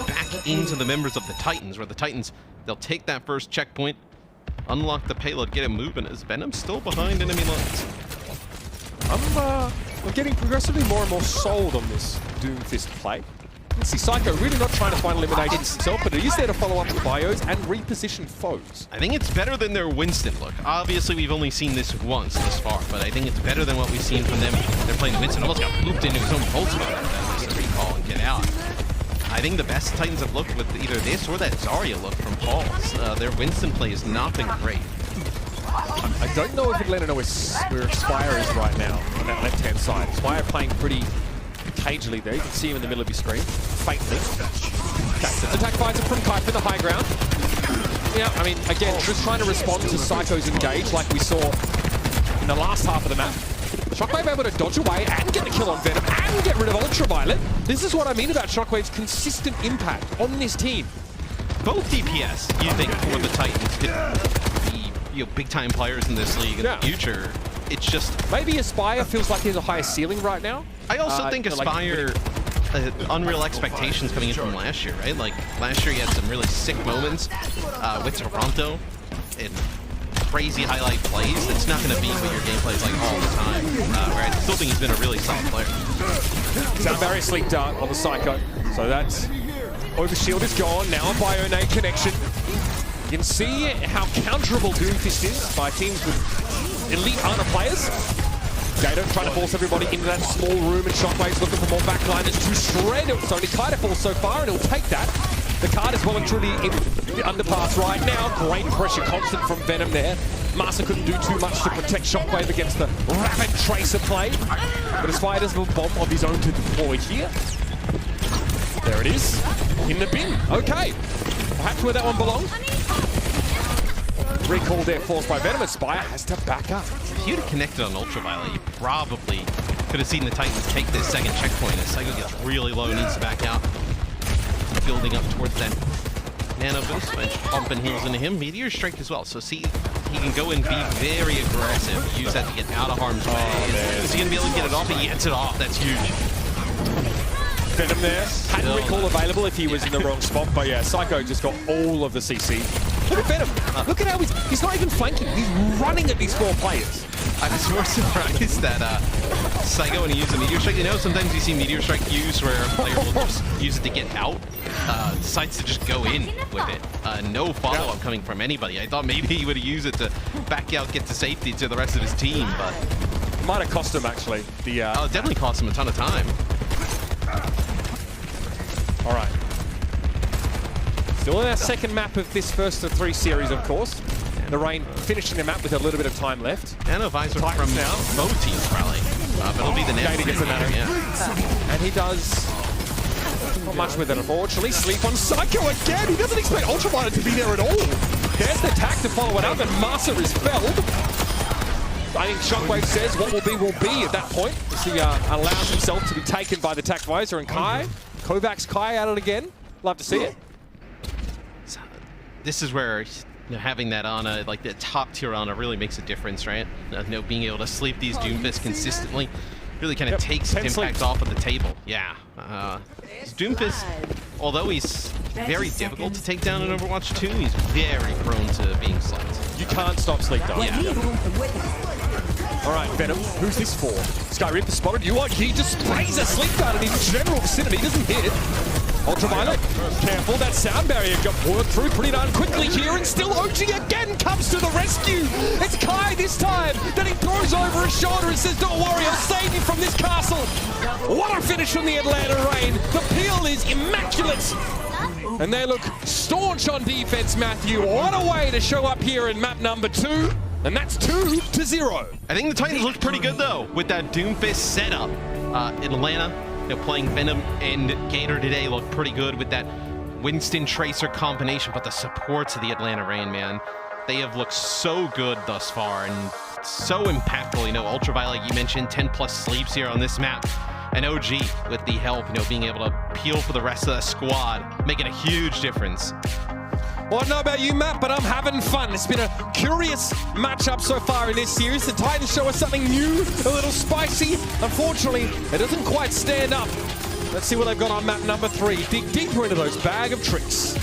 back into the members of the Titans, where the Titans, they'll take that first checkpoint, unlock the payload, get it moving, as Venom's still behind enemy lines. I'm getting progressively more and more sold on this Doomfist play. You can see Psycho really not trying to find elimination himself, but he is there to follow up with bios and reposition foes. I think it's better than their Winston look. Obviously, we've only seen this once thus far, but I think it's better than what we've seen from them. They're playing Winston, almost got looped into his own pulse mode to recall and get out. I think the best Titans have looked with either this or that Zarya look from Pulse. Their Winston play has not been great. I don't know if Atlanta know where Spire is right now on that left-hand side. Spire playing pretty cagely there. You can see him in the middle of your screen, faintly. Okay, so it's attack visor from Kai for the high ground. Yeah, I mean, again, just trying to respond to Psycho's engage like we saw in the last half of the map. Shockwave able to dodge away and get the kill on Venom and get rid of Ultraviolet. This is what I mean about Shockwave's consistent impact on this team. Both DPS, you think, for the Titans could be, big-time players in this league in the future. It's just... Maybe Aspire feels like there's a higher ceiling right now. I also think Aspire... unreal expectations coming in from last year, right? Like, last year he had some really sick moments with Toronto and crazy highlight plays. It's not going to be what your gameplay is like all the time. Where I still think he's been a really solid player. Sound Barrier Sleep Dart on the Psycho. So that's... Overshield is gone. Now a Bionade connection. You can see how counterable Doomfist is by teams with elite Ana players. Gator trying to force everybody into that small room, and Shockwave's looking for more backline. It's too shred. It's only Kai to fall so far, and he'll take that. The card is well and truly in the underpass right now. Great pressure constant from Venom there. Masa couldn't do too much to protect Shockwave against the rapid Tracer play. But Aspire does have a bomb of his own to deploy here. There it is. In the bin. Okay. Perhaps where that one belongs. Recall there forced by Venom. Aspire has to back up. If you'd have connected on Ultraviolet, you probably could have seen the Titans take this second checkpoint as Psycho gets really low, needs to back out. Building up towards that nano boost, but bumping heals into him. Meteor Strike as well, so see, he can go and be very aggressive, use that to get out of harm's way. Is he going to be able to get it off? He gets it off, that's huge. Venom there. Hadn't recall available if he was in the wrong spot, but yeah, Psycho just got all of the CC. Look at Venom. Look at how he's not even flanking. He's running at these four players. I was more surprised that Psycho, when he used the Meteor Strike, sometimes you see Meteor Strike used where a player will just use it to get out, decides to just go in with it. No follow-up coming from anybody. I thought maybe he would have used it to back out, get to safety to the rest of his team, but... It might have cost him, actually. Oh, it definitely cost him a ton of time. All right. Still in our second map of this first of three series, of course. The Rain finishing the map with a little bit of time left. And a visor from now. both teams, probably. But it'll be the next. Gator gets another. Yeah. And he does not much with it, unfortunately. Sleep on Psycho again. He doesn't expect Ultraviolet to be there at all. There's the attack to follow it up, and Masa is felled. I think Shockwave says what will be at that point. As he allows himself to be taken by the attack visor, and Kai. Kovac's Kai at it again. Love to see it. So, this is where having that Ana, like the top tier Ana, really makes a difference, right? Being able to sleep these Doomfists consistently really kind of takes impact off of the table. Yeah. Doomfist, although he's very difficult to take down in Overwatch 2, he's very prone to being slept. You can't stop Sleep though. Yeah. All right, Venom, who's this for? Skyrip spotted you. He just sprays a Sleep Dart in his general vicinity. He doesn't hit. Ultraviolet, careful, that sound barrier got worked through pretty darn quickly here, and still OG again comes to the rescue. It's Kai this time that he throws over his shoulder and says, don't worry, I'll save you from this castle. What a finish from the Atlanta Rain. The peel is immaculate. And they look staunch on defense, Matthew. What a way to show up here in map number 2. And that's 2-0. I think the Titans looked pretty good, though, with that Doomfist setup. Atlanta, playing Venom and Gator today looked pretty good with that Winston Tracer combination, but the supports of the Atlanta Rain, man, they have looked so good thus far and so impactful. Ultraviolet, you mentioned 10+ sleeps here on this map. and OG with the help, being able to peel for the rest of the squad, making a huge difference. Well, I don't know about you, Matt, but I'm having fun. It's been a curious matchup so far in this series. The Titans show us something new, a little spicy. Unfortunately, it doesn't quite stand up. Let's see what they've got on map number 3. Dig deeper into those bag of tricks.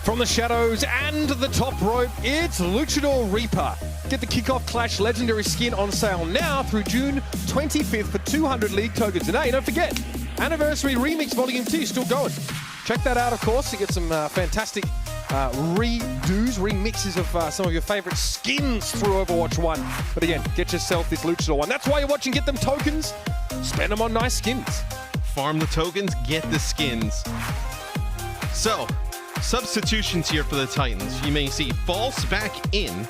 From the shadows and the top rope, it's Luchador Reaper. Get the Kickoff Clash Legendary skin on sale now through June 25th for 200 League tokens. And hey, don't forget, Anniversary Remix Volume 2 is still going. Check that out, of course. You get some fantastic remixes of some of your favorite skins through Overwatch 1. But again, get yourself this Luchador one. That's why you're watching Get Them Tokens. Spend them on nice skins. farm the tokens, get the skins. So, substitutions here for the Titans. You may see False back in.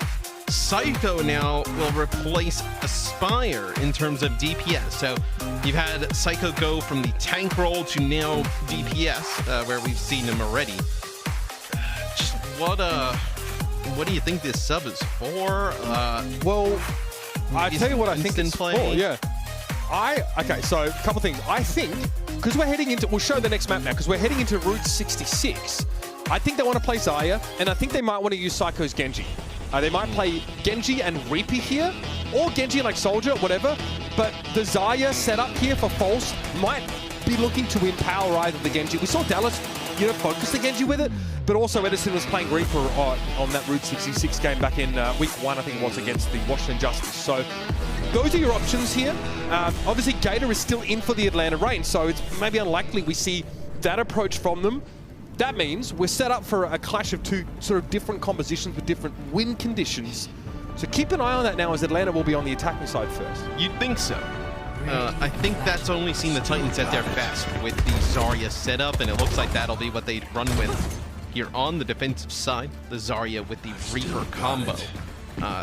Psycho now will replace Aspire in terms of DPS. So you've had Psycho go from the tank role to now DPS, where we've seen him already. Just what do you think this sub is for? Well, I tell you what I think it's for. Yeah. Okay, so a couple things. I think, because we're heading into, we'll show the next map now, because we're heading into Route 66. I think they want to play Zarya, and I think they might want to use Psycho's Genji. They might play Genji and Reaper here, or Genji like Soldier, whatever. But the Zarya setup here for False might be looking to empower either the Genji. We saw Dallas, focus the Genji with it, but also Edison was playing Reaper on that Route 66 game back in week 1, I think it was, against the Washington Justice. So those are your options here. Obviously, Gator is still in for the Atlanta Reign, so it's maybe unlikely we see that approach from them. That means we're set up for a clash of two sort of different compositions with different win conditions. So keep an eye on that now, as Atlanta will be on the attacking side first. You'd think so. I think that's only seen the Titans at their best with the Zarya setup, and it looks like that'll be what they'd run with here on the defensive side. The Zarya with the Reaper combo.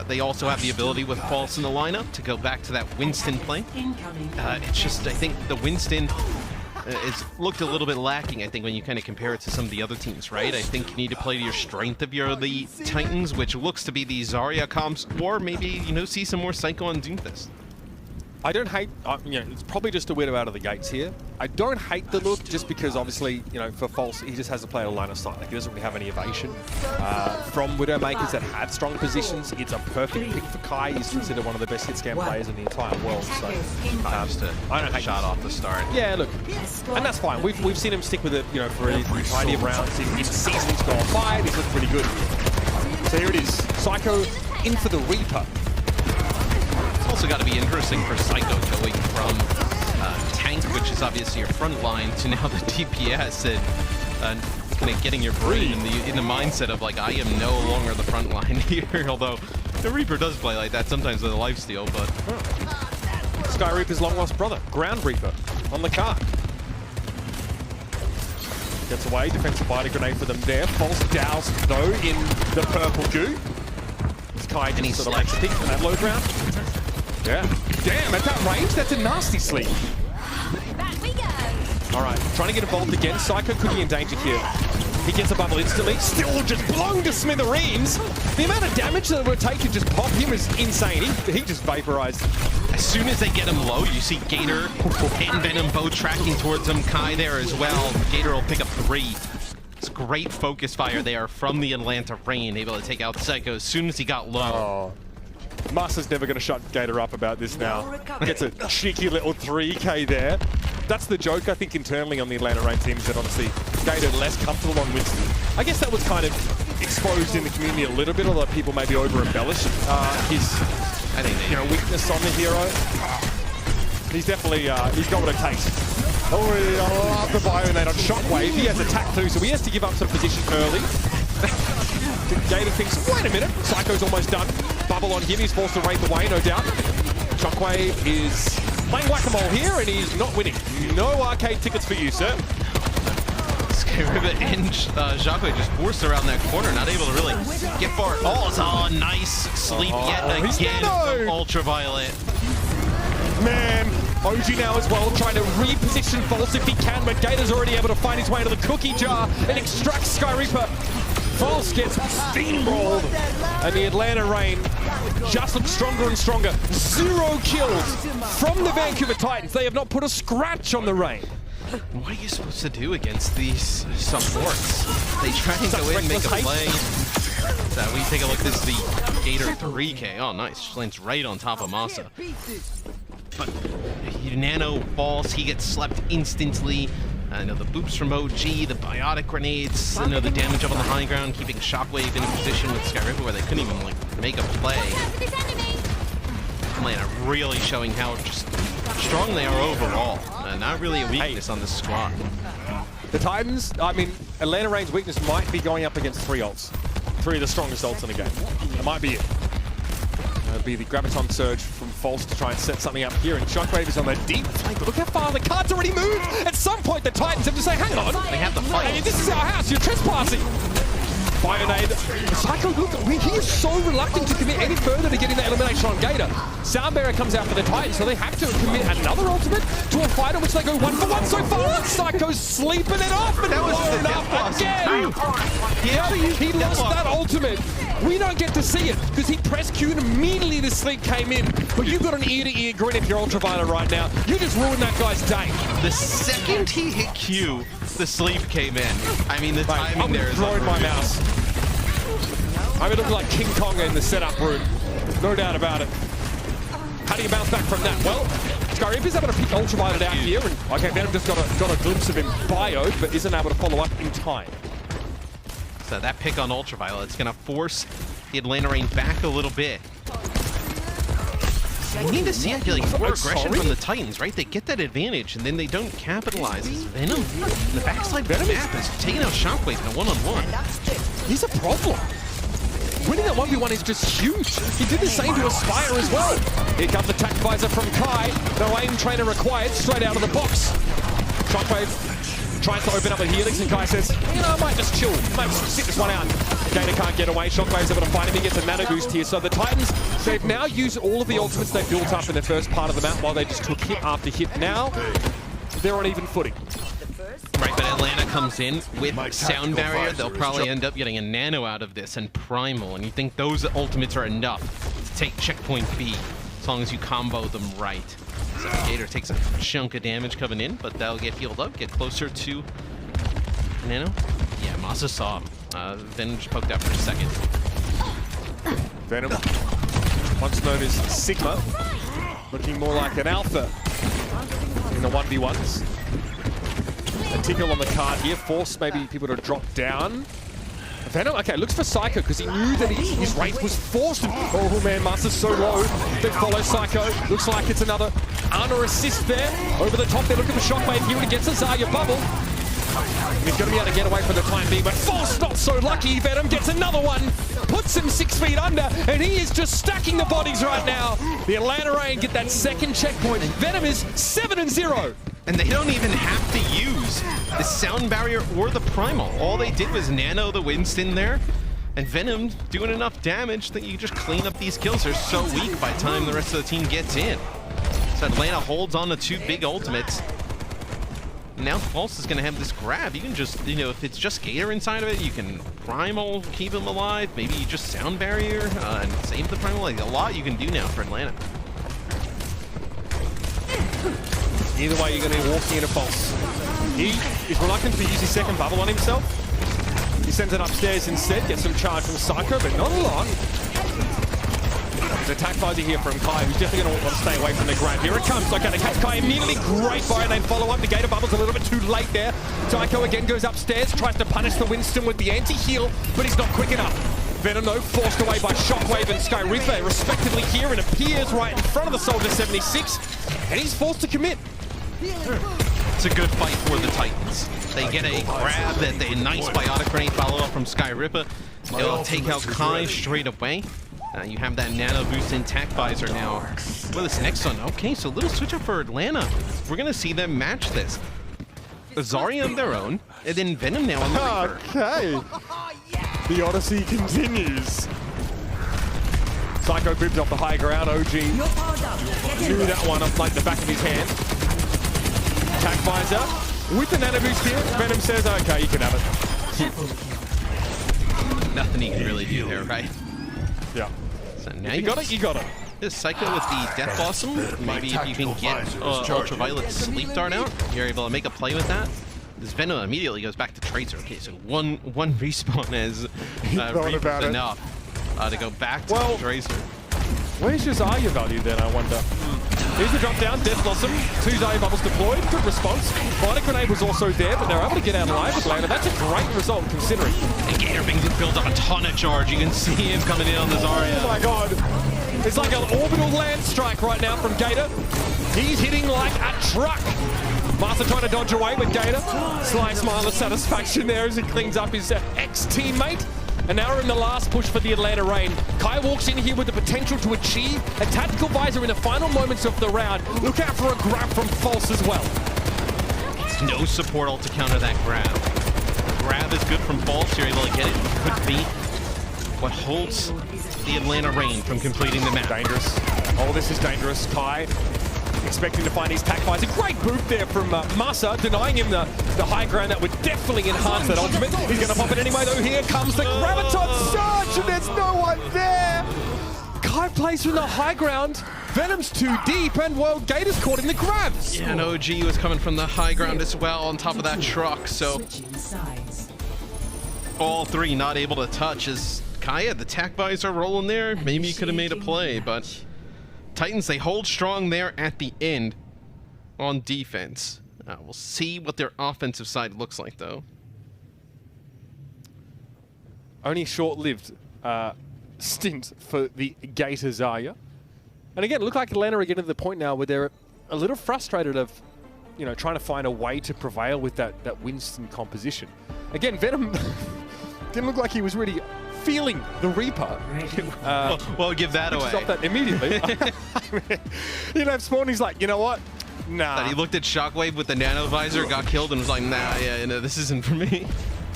They also have the ability with False in the lineup to go back to that Winston play. It's just, I think the Winston it's looked a little bit lacking, I think, when you kind of compare it to some of the other teams, right? I think you need to play to your strength of your the Titans, which looks to be the Zarya comps, or maybe, see some more Psycho and Doomfist. I don't hate, it's probably just a widow out of the gates here. I don't hate the look, just because obviously, for False, he just has to play a line of sight. Like, he doesn't really have any evasion. From Widowmakers that have strong positions, it's a perfect pick for Kai. He's considered one of the best hit scan players in the entire world. So I don't hate shot off the start. Yeah, look, and that's fine. We've seen him stick with it, for an entirety of rounds. In seasons gone by, he's looked pretty good. So here it is, Psycho in for the Reaper. Also got to be interesting for Psycho going from tank, which is obviously your front line, to now the DPS and kind of getting your brain in the mindset of like, I am no longer the front line here. Although the Reaper does play like that sometimes with a lifesteal, but Sky Reaper's long lost brother, Ground Reaper, on the card. Gets away, defensive body grenade for them there. False doused though in the purple goo. Kai just sort of likes to pick for that low ground. Yeah. Damn, at that range, that's a nasty sleep. Back we go. All right, trying to get involved again. Psycho could be in danger here. He gets a bubble instantly. Still just blown to smithereens. The amount of damage that it would take to just pop him is insane. He just vaporized. As soon as they get him low, you see Gator and Venom both tracking towards him. Kai there as well. Gator will pick up 3. It's great focus fire there from the Atlanta Reign, able to take out Psycho as soon as he got low. Oh. Master's never going to shut Gator up about this now. Gets a cheeky little 3K there. That's the joke, I think, internally on the Atlanta Reign team, is that obviously Gator less comfortable on Winston. I guess that was kind of exposed in the community a little bit, although people maybe over-embellish his weakness on the hero. He's definitely, he's got what it takes. Oh, I love the Bionate on Shockwave. He has attack too, so he has to give up some position early. Gator thinks, wait a minute, Psycho's almost done. Bubble on him, he's forced to raid the way, no doubt. Shockwave is playing whack-a-mole here, and he's not winning. No arcade tickets for you, sir. Rivet and Shockwave just forced around that corner, not able to really get far. Oh, nice sleep yet again from Ultraviolet. Man, OG now as well, trying to reposition False if he can, but Gator's already able to find his way into the cookie jar and extract Sky Reaper. False gets steamrolled, and the Atlanta Reign just looks stronger and stronger. 0 kills from the Vancouver Titans. They have not put a scratch on the Reign. What are you supposed to do against these supports? They try and go in and make a play. So we take a look, this is the Gator 3K. Oh, nice, just lands right on top of Masa. But Nano falls, he gets slept instantly. The boops from OG, the biotic grenades, the damage up on the high ground, keeping Shockwave in position with Sky Reaper where they couldn't even make a play. Atlanta really showing how just strong they are overall. Not really a weakness on this squad. The Titans, Atlanta Reign's weakness might be going up against 3 ults. 3 of the strongest ults in the game. That might be it. Gonna be the Graviton Surge from False to try and set something up here, and Shockwave is on the deep flank. But look how far the card's already moved! At some point, the Titans have to say, hang on! They have the fight. Hey, this is our house, you're trespassing! Bionade. Psycho, look, he is so reluctant to commit any further to getting the elimination on Gator. Sound Barrier comes out for the Titans, so they have to commit another ultimate to a fight in which they go 1-for-1 so far. Psycho's sleeping it off, and That was blown the up death again. He lost that ultimate. We don't get to see it because he pressed Q and immediately the sleep came in. But you've got an ear-to-ear grin if you're Ultraviolet right now. You just ruined that guy's day. The second he hit Q, the sleep came in. I mean, the timing there is throwing my unreal. mouse. I mean, looking like King Kong in the setup room. No doubt about it. How do you bounce back from that? Well, Skyrim is able to pick Ultraviolet out here, and okay, Venom just got a glimpse of him bioed, but isn't able to follow up in time. So that pick on Ultraviolet is going to force the Atlanta Reign back a little bit. I need to see, I feel like, more aggression from the Titans, right? They get that advantage, and then they don't capitalize. It's Venom in the backside of the map is taking out Shockwave in a one-on-one. He's a problem. Winning that 1v1 is just huge. He did the same to Aspire as well. Here comes Attack Visor from Kai. No aim trainer required, straight out of the box. Shockwave tries to open up a Helix, and Kai says, you know, I might just chill. Might just sit this one out. Gator can't get away. Shockwave's able to fight him. He gets a nano boost here. So the Titans, they've now used all of the ultimates they built up in the first part of the map while they just took hit after hit. Now, they're on even footing. Right, but Atlanta comes in with Sound Barrier. They'll probably end up getting a nano out of this and Primal, and you think those ultimates are enough to take checkpoint B as long as you combo them right. So Gator takes a chunk of damage coming in, but they'll get healed up, get closer to Nano. Yeah, Masa saw him. Venom just poked out for a second. Venom, once known as Sigma, looking more like an Alpha in the 1v1s. A tickle on the card here, force maybe people to drop down. Venom, okay, looks for Psycho because he knew that his rate was forced. Oh man, Master's so low. They follow Psycho. Looks like it's another honor assist there. Over the top, they're looking for Shockwave here against a Zarya bubble. He's going to be able to get away for the time being, but Force not so lucky. Venom gets another one, puts him 6 feet under, and he is just stacking the bodies right now. The Atlanta Reign get that second checkpoint. Venom is 7-0. And they don't even have to use the Sound Barrier or the Primal. All they did was nano the Winston there, and Venom doing enough damage that you just clean up these kills. They're so weak by the time the rest of the team gets in. So Atlanta holds on to 2 big ultimates. Now False is going to have this grab. You can just, you know, if it's just Gator inside of it, you can Primal, keep him alive. Maybe you just Sound Barrier and save the Primal. Like, a lot you can do now for Atlanta. Either way, you're going to be walking into False. He is reluctant to use his second bubble on himself. He sends it upstairs instead, gets some charge from Psycho, but not a lot. There's an attack visor here from Kai, who's definitely going to want to stay away from the grab. Here it comes. Okay, they catch Kai immediately. Great fire, and they follow up. The Gator bubble's a little bit too late there. Psycho again goes upstairs, tries to punish the Winston with the anti-heal, but he's not quick enough. Venom, though, forced away by Shockwave and Skyrife, respectively here, and appears right in front of the Soldier 76, and he's forced to commit. It's a good fight for the Titans. They get a grab, that they nice biotic grenade follow-up from Skyripa. It'll take out Kai straight away. You have that nano boost in Tac Visor now. Well, this next one, okay, so a little switch up for Atlanta. We're gonna see them match this. Zarya of their own, and then Venom now on the Reaper. Okay. The Odyssey continues. Psycho bibs off the high ground. OG knew that one up like the back of his hand. Attack Visor with the nano boost here. Venom says, okay, you can have it. Nothing he can really do there, right? Yeah. So now You got it, you got it. This Psycho with the Death Blossom. Maybe if you can get Ultraviolet's Sleep Dart out, you're able to make a play with that. This Venom immediately goes back to Tracer. Okay, so one respawn as Reaper's enough to go back to Tracer. Where's your Zarya value then, I wonder? Here's the drop down, Death Blossom, 2 Zarya bubbles deployed, good response. Biotic Grenade was also there, but they're able to get out alive with Atlanta. That's a great result considering. And Gator builds up a ton of charge. You can see him coming in on the Zarya. Oh my god. It's like an orbital land strike right now from Gator. He's hitting like a truck. Master trying to dodge away with Gator. Sly smile of satisfaction there as he cleans up his ex-teammate. And now we're in the last push for the Atlanta Reign. Kai walks in here with the potential to achieve a tactical visor in the final moments of the round. Look out for a grab from False as well. No support ult to counter that grab. The grab is good from False. You're able to get it. Could be what holds the Atlanta Reign from completing the map. Dangerous. Oh, this is dangerous. Kai expecting to find his tac visor. Great boot there from Masa, denying him the high ground that would definitely enhance that ultimate. He's going to pop it anyway, though. Here comes the Graviton Surge, and there's no one there. Kai plays from the high ground. Venom's too deep, and well, Gator's caught in the grabs. Yeah, and OG was coming from the high ground as well on top of that truck, so all three not able to touch as Kai had the tac visor rolling there. Maybe he could have made a play, but Titans, they hold strong there at the end on defense. We'll see what their offensive side looks like, though. Only short-lived stint for the Gator Zarya. And again, it looked like Atlanta are getting to the point now where they're a little frustrated of, you know, trying to find a way to prevail with that Winston composition. Again, Venom didn't look like he was really feeling the Reaper. Well, give that away. Stop that immediately. You know, Spawn, he's like, you know what? Nah. He looked at Shockwave with the nano visor, got killed, and was like, nah, yeah, no, this isn't for me.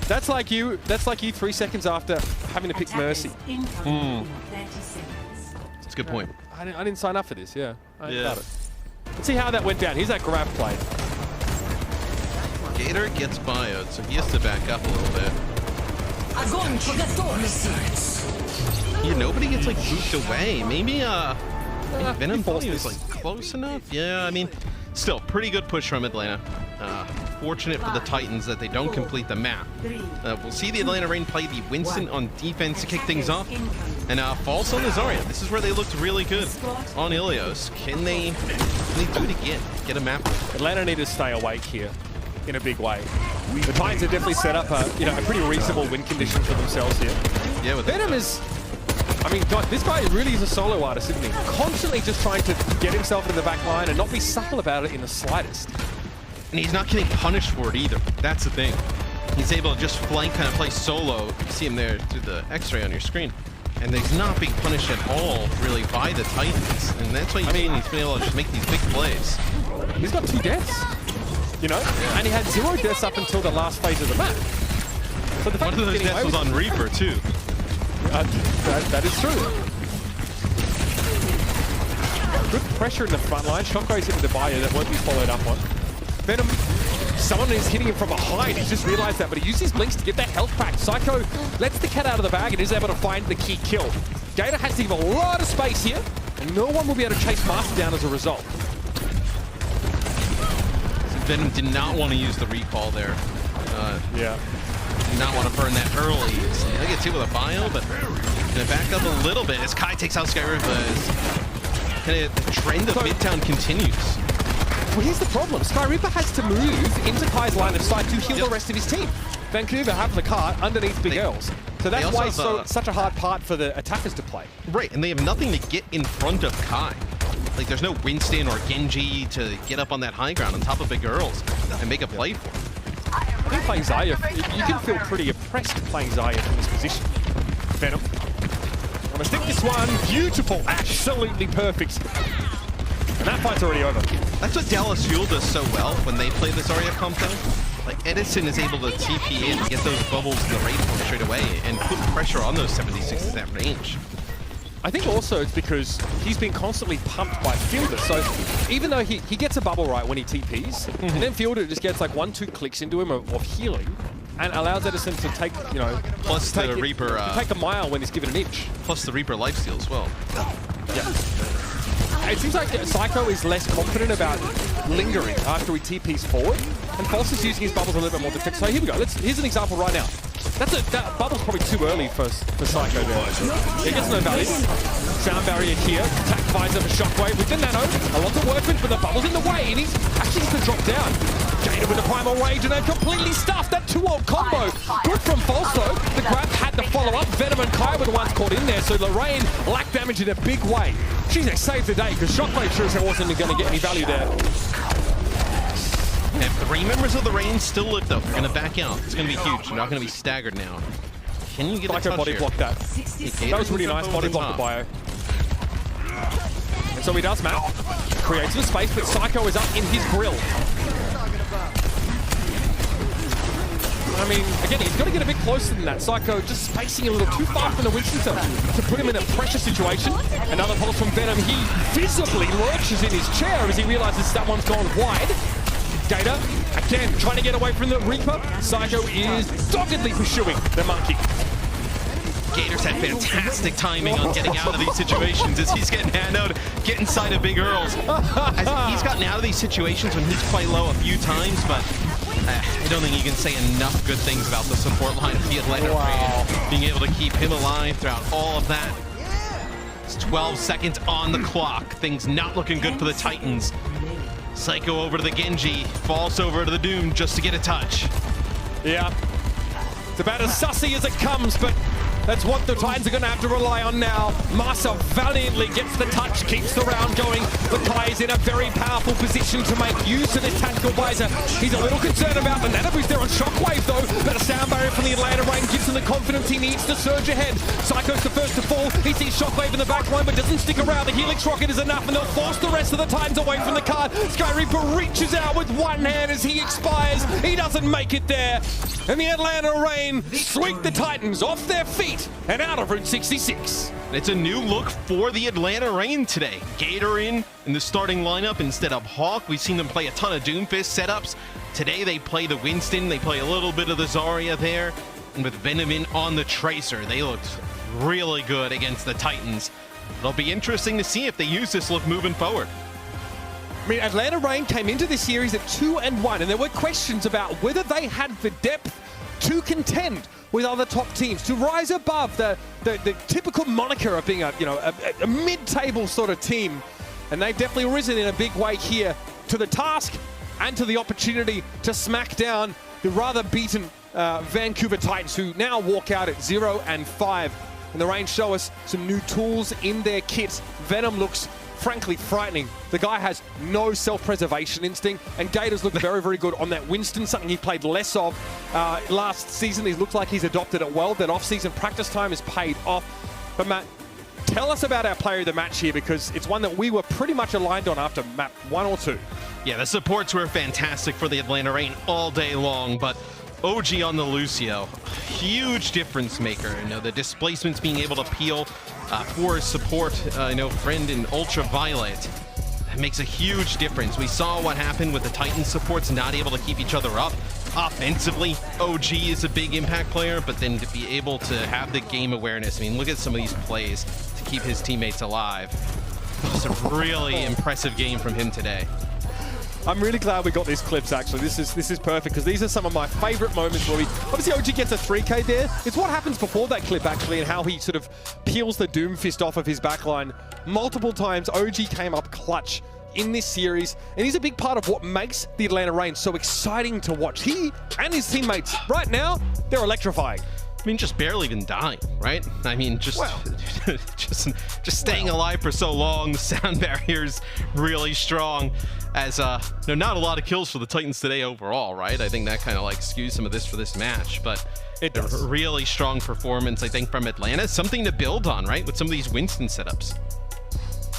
That's like you 3 seconds after having to pick Mercy. That's a good point. I didn't sign up for this, yeah. I got it. Let's see how that went down. Here's that grab play. Gator gets bioed, so he has to back up a little bit. Yeah, nobody gets like booped away. Maybe Venom was like close enough. Yeah, I mean, still pretty good push from Atlanta. Fortunate for the Titans that they don't complete the map. We'll see the Atlanta Reign play the Winston on defense to kick things off. And False on the Zarya. This is where they looked really good on Ilios. Can they do it again? Get a map? Atlanta need to stay awake here in a big way. The Titans have definitely set up a pretty reasonable win condition for themselves here. Yeah, with Venom is, I mean, God, this guy really is a solo artist, isn't he? Constantly just trying to get himself into the back line and not be subtle about it in the slightest. And he's not getting punished for it either. That's the thing. He's able to just flank, kind of play solo. You see him there through the X-ray on your screen. And he's not being punished at all, really, by the Titans. And that's why he's been able to just make these big plays. He's got 2 deaths, you know? And he had 0 deaths up until the last phase of the map. So the One of those deaths was on Reaper, too. That is true. Good pressure in the front line. Shockwave's hitting the bio that won't be followed up on. Venom, someone is hitting him from behind. He's just realized that, but he uses blinks to get that health back. Psycho lets the cat out of the bag and is able to find the key kill. Gator has to give a lot of space here, and no one will be able to chase Master down as a result. Venom did not want to use the recall there. Yeah. Did not want to burn that early. So they get hit with a bio, but gonna back up a little bit as Kai takes out Skyripa. And the trend of Midtown continues. Well, here's the problem. Sky Reaper has to move into Kai's line of sight to heal the rest of his team. Vancouver have the cart underneath Big L's. So that's why it's such a hard part for the attackers to play. Right, and they have nothing to get in front of Kai. Like, there's no Winston or Genji to get up on that high ground on top of Big Girls and make a play for him. I think playing Zarya, you can feel pretty oppressed playing Zarya from this position. Venom. I'm gonna stick this one. Beautiful. Absolutely perfect. And that fight's already over. That's what Dallas Fuel does so well when they play the Zarya compound. Like, Edison is able to TP in, get those bubbles in the raid point straight away, and put pressure on those 76s at that range. I think also it's because he's been constantly pumped by Fielder. So even though he gets a bubble right when he TPs, and then Fielder just gets like 1-2 clicks into him of healing, and allows Edison to take, you know, plus the Reaper take a mile when he's given an inch. Plus the Reaper lifesteal as well. Yeah. It seems like Psycho is less confident about lingering after he TPs forward, and False is using his bubbles a little bit more defensive. So here we go. Here's an example right now. That bubble's probably too early for Psycho there. He gets no value. Sound barrier here. Attack visor for Shockwave with the nano. A lot to work with, but the bubble's in the way, and he's actually going to drop down. Gator with a primal rage, and they've completely stuffed that 2-ult combo. Good from False though. The grab had to follow up. Venom and Kai were the ones caught in there, so Lorraine lacked damage in a big way. She's saved the day because Shockwave sure as hell wasn't going to get any value there. And 3 members of the Reign still live though. They're going to back out. It's going to be huge. They're not going to be staggered now. Can you get a Psycho touch body here? blocked that. That was really nice body block the Bio. And so he does, Matt. Creates the space, but Psycho is up in his grill. I mean, again, he's got to get a bit closer than that. Psycho just spacing a little too far from the Winston to put him in a pressure situation. Another pulse from Venom. He visibly lurches in his chair as he realizes that one's gone wide. Gator, again, trying to get away from the Reaper. Psycho is doggedly pursuing the monkey. Gator's had fantastic timing on getting out of these situations as he's getting handled, get inside of Big Earls. As he's gotten out of these situations when he's quite low a few times, but I don't think you can say enough good things about the support line of the Atlanta Rain. Being able to keep him alive throughout all of that. It's 12 seconds on the clock. Things not looking good for the Titans. Psycho over to the Genji, falls over to the Doom just to get a touch. Yeah. It's about as sussy as it comes, but that's what the Titans are going to have to rely on now. Masa valiantly gets the touch, keeps the round going. Lakai is in a very powerful position to make use of this tactical visor. He's a little concerned about the nano boost there on Shockwave, though. But a sound barrier from the Atlanta Rain gives him the confidence he needs to surge ahead. Psycho's the first to fall. He sees Shockwave in the back line, but doesn't stick around. The Helix Rocket is enough, and they'll force the rest of the Titans away from the card. Sky Reaper reaches out with one hand as he expires. He doesn't make it there. And the Atlanta Rain sweep the Titans off their feet and out of Route 66. It's a new look for the Atlanta Rain today. Gator in the starting lineup instead of Hawk. We've seen them play a ton of Doomfist setups. Today they play the Winston, they play a little bit of the Zarya there. And with Venom in on the Tracer, they looked really good against the Titans. It'll be interesting to see if they use this look moving forward. I mean, Atlanta Rain came into this series at 2-1, and there were questions about whether they had the depth to contend with other top teams, to rise above the typical moniker of being a mid-table sort of team. And they've definitely risen in a big way here to the task and to the opportunity to smack down the rather beaten Vancouver Titans, who now walk out at 0-5. And the Rain show us some new tools in their kit. Venom looks frankly frightening. The guy has no self-preservation instinct, and Gators looked very, very good on that Winston, something he played less of last season. He looks like he's adopted it well. That off-season practice time has paid off. But Matt, tell us about our player of the match here, because it's one that we were pretty much aligned on after map 1 or 2. Yeah, the supports were fantastic for the Atlanta Rain all day long, but OG on the Lucio, huge difference maker. You know, the displacements being able to peel for his support, friend in Ultraviolet. It makes a huge difference. We saw what happened with the Titan supports not able to keep each other up. Offensively, OG is a big impact player, but then to be able to have the game awareness. I mean, look at some of these plays to keep his teammates alive. It's a really impressive game from him today. I'm really glad we got these clips, actually. This is perfect, because these are some of my favorite moments where obviously OG gets a 3K there. It's what happens before that clip, actually, and how he sort of peels the Doomfist off of his backline. Multiple times, OG came up clutch in this series, and he's a big part of what makes the Atlanta Rain so exciting to watch. He and his teammates, right now, they're electrifying. I mean, just barely even dying, right? I mean, just staying alive for so long. The sound barrier's really strong. As not a lot of kills for the Titans today overall, right? I think that kind of like skews some of this for this match, but it does. A really strong performance, I think, from Atlanta. Something to build on, right? With some of these Winston setups.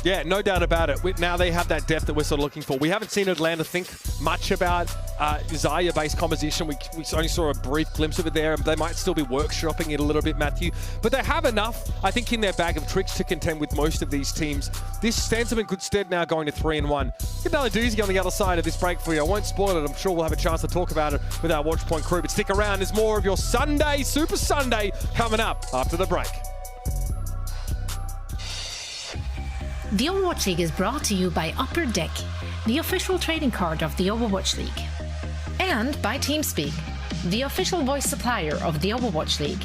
Yeah, no doubt about it. Now they have that depth that we're sort of looking for. We haven't seen Atlanta think much about Zarya-based composition. We only saw a brief glimpse of it there. They might still be workshopping it a little bit, Matthew. But they have enough, I think, in their bag of tricks to contend with most of these teams. This stands them in good stead now going to 3-1. Get another doozy on the other side of this break for you. I won't spoil it. I'm sure we'll have a chance to talk about it with our Watchpoint crew. But stick around. There's more of your Sunday, Super Sunday, coming up after the break. The Overwatch League is brought to you by Upper Deck, the official trading card of the Overwatch League. And by TeamSpeak, the official voice supplier of the Overwatch League.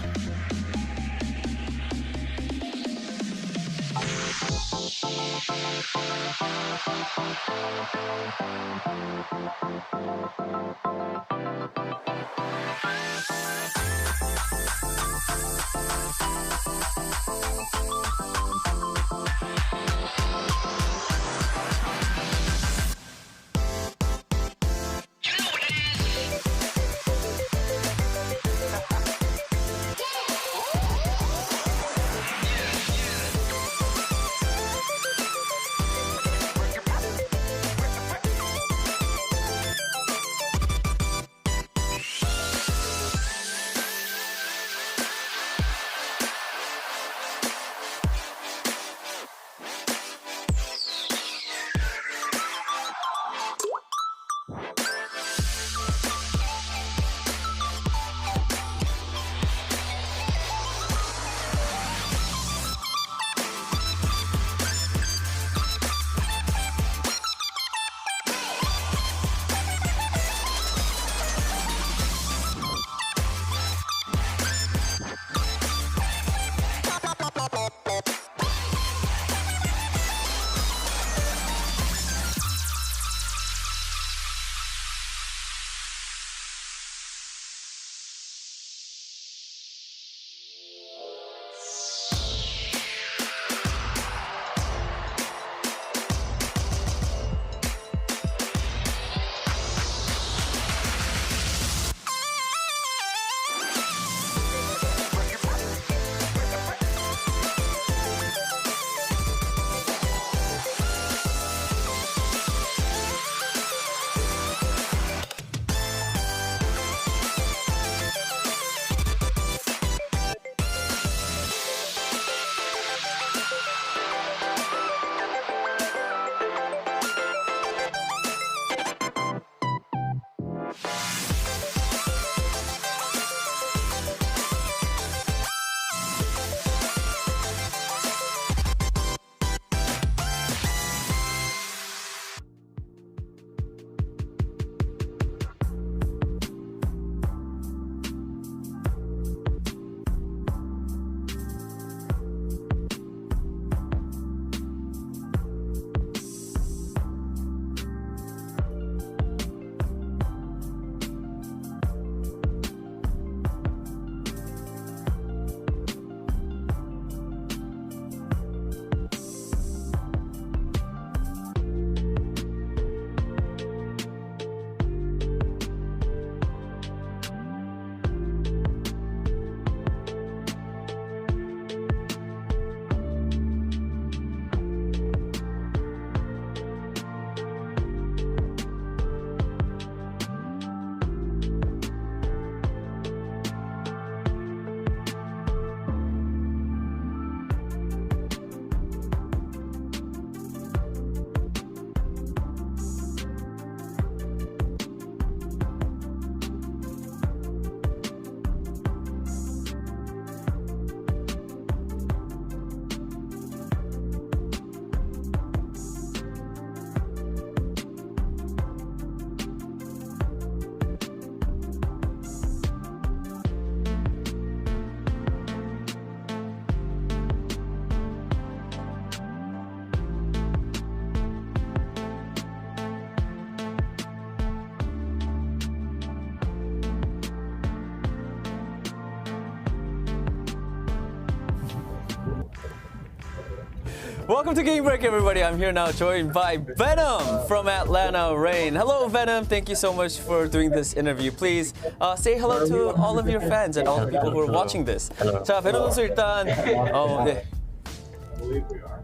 Welcome to Game Break, everybody. I'm here now joined by Venom from Atlanta Reign. Hello, Venom. Thank you so much for doing this interview. Please say hello to all of your fans and all the people who are watching this. 자, 베놈 선수 일단 네.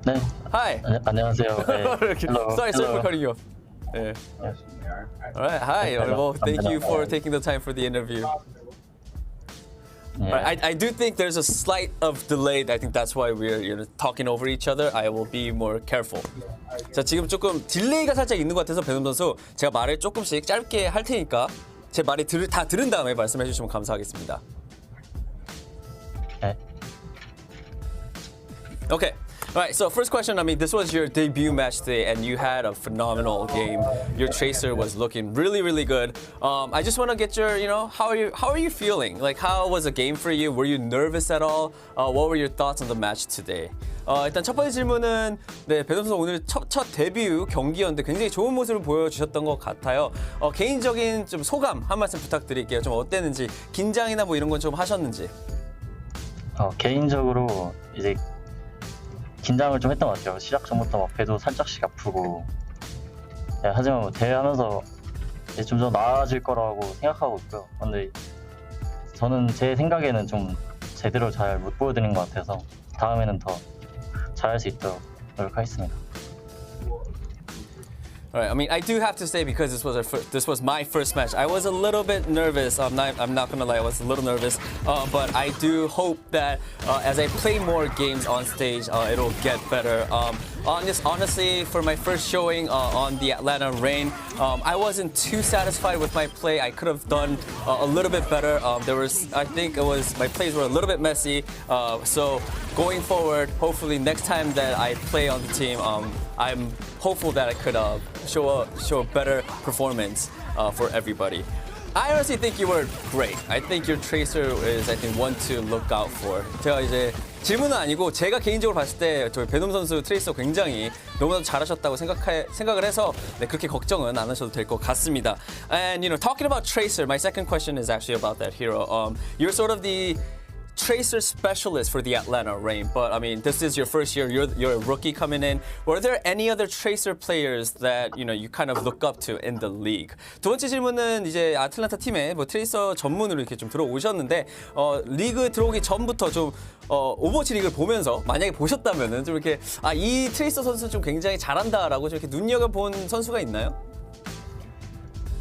네. Hi. 안녕하세요. 네. Hello. Sorry for cutting you off. Yeah. All right. Hi. Well, thank you for taking the time for the interview. Yeah. Right, I do think there's a slight of delay. I think that's why we're talking over each other. I will be more careful. 자, 지금 조금 딜레이가 살짝 있는 것 같아서 베놈 선수 제가 말을 조금씩 짧게 할 테니까 제 말이 다 들은 다음에 말씀해 주시면 감사하겠습니다. 네. Okay. All right, so first question, I mean, this was your debut match today, and you had a phenomenal game. Your Tracer was looking really, really good. I just want to get your, how are you feeling? Like, how was the game for you? Were you nervous at all? What were your thoughts on the match today? 일단 첫 번째 질문은 베놈 선수 오늘 첫 데뷔 경기였는데 굉장히 좋은 모습을 보여주셨던 것 같아요. 개인적인 좀 소감 한 말씀 부탁드릴게요. 좀 어땠는지, 긴장이나 뭐 이런 건 좀 하셨는지. 개인적으로 이제 긴장을 좀 했던 것 같아요. 시작 전부터 막 배도 살짝씩 아프고. 네, 하지만 뭐 대회하면서 좀 더 나아질 거라고 생각하고 있고요. 근데 저는 제 생각에는 좀 제대로 잘 못 보여드린 것 같아서 다음에는 더 잘할 수 있도록 노력하겠습니다. All right. I mean, I do have to say because this was my first match. I was a little bit nervous. I'm not gonna lie. I was a little nervous. But I do hope that as I play more games on stage, it'll get better. Honestly, for my first showing on the Atlanta Reign, I wasn't too satisfied with my play. I could have done a little bit better. I think my plays were a little bit messy. So going forward, hopefully next time that I play on the team, I'm hopeful that I could show a better performance for everybody. I honestly think you were great. I think your Tracer is, one to look out for. 제가 이제 질문은 아니고 제가 개인적으로 봤을 때 저희 베놈 선수 트레이서 굉장히 너무나도 잘하셨다고 생각을 해서 그렇게 걱정은 안 하셔도 될 것 같습니다. And talking about Tracer, my second question is actually about that hero. You're sort of the Tracer specialist for the Atlanta Reign, but I mean, this is your first year. You're a rookie coming in. Were there any other Tracer players that you kind of look up to in the league? 두 번째 질문은 이제 아틀란타 팀에 트레이서 전문으로 이렇게 좀 들어오셨는데 리그 들어오기 전부터 좀 오버워치 리그를 보면서 만약에 보셨다면은 좀 이렇게 이 트레이서 선수 좀 굉장히 잘한다라고 좀 이렇게 눈여겨본 선수가 있나요?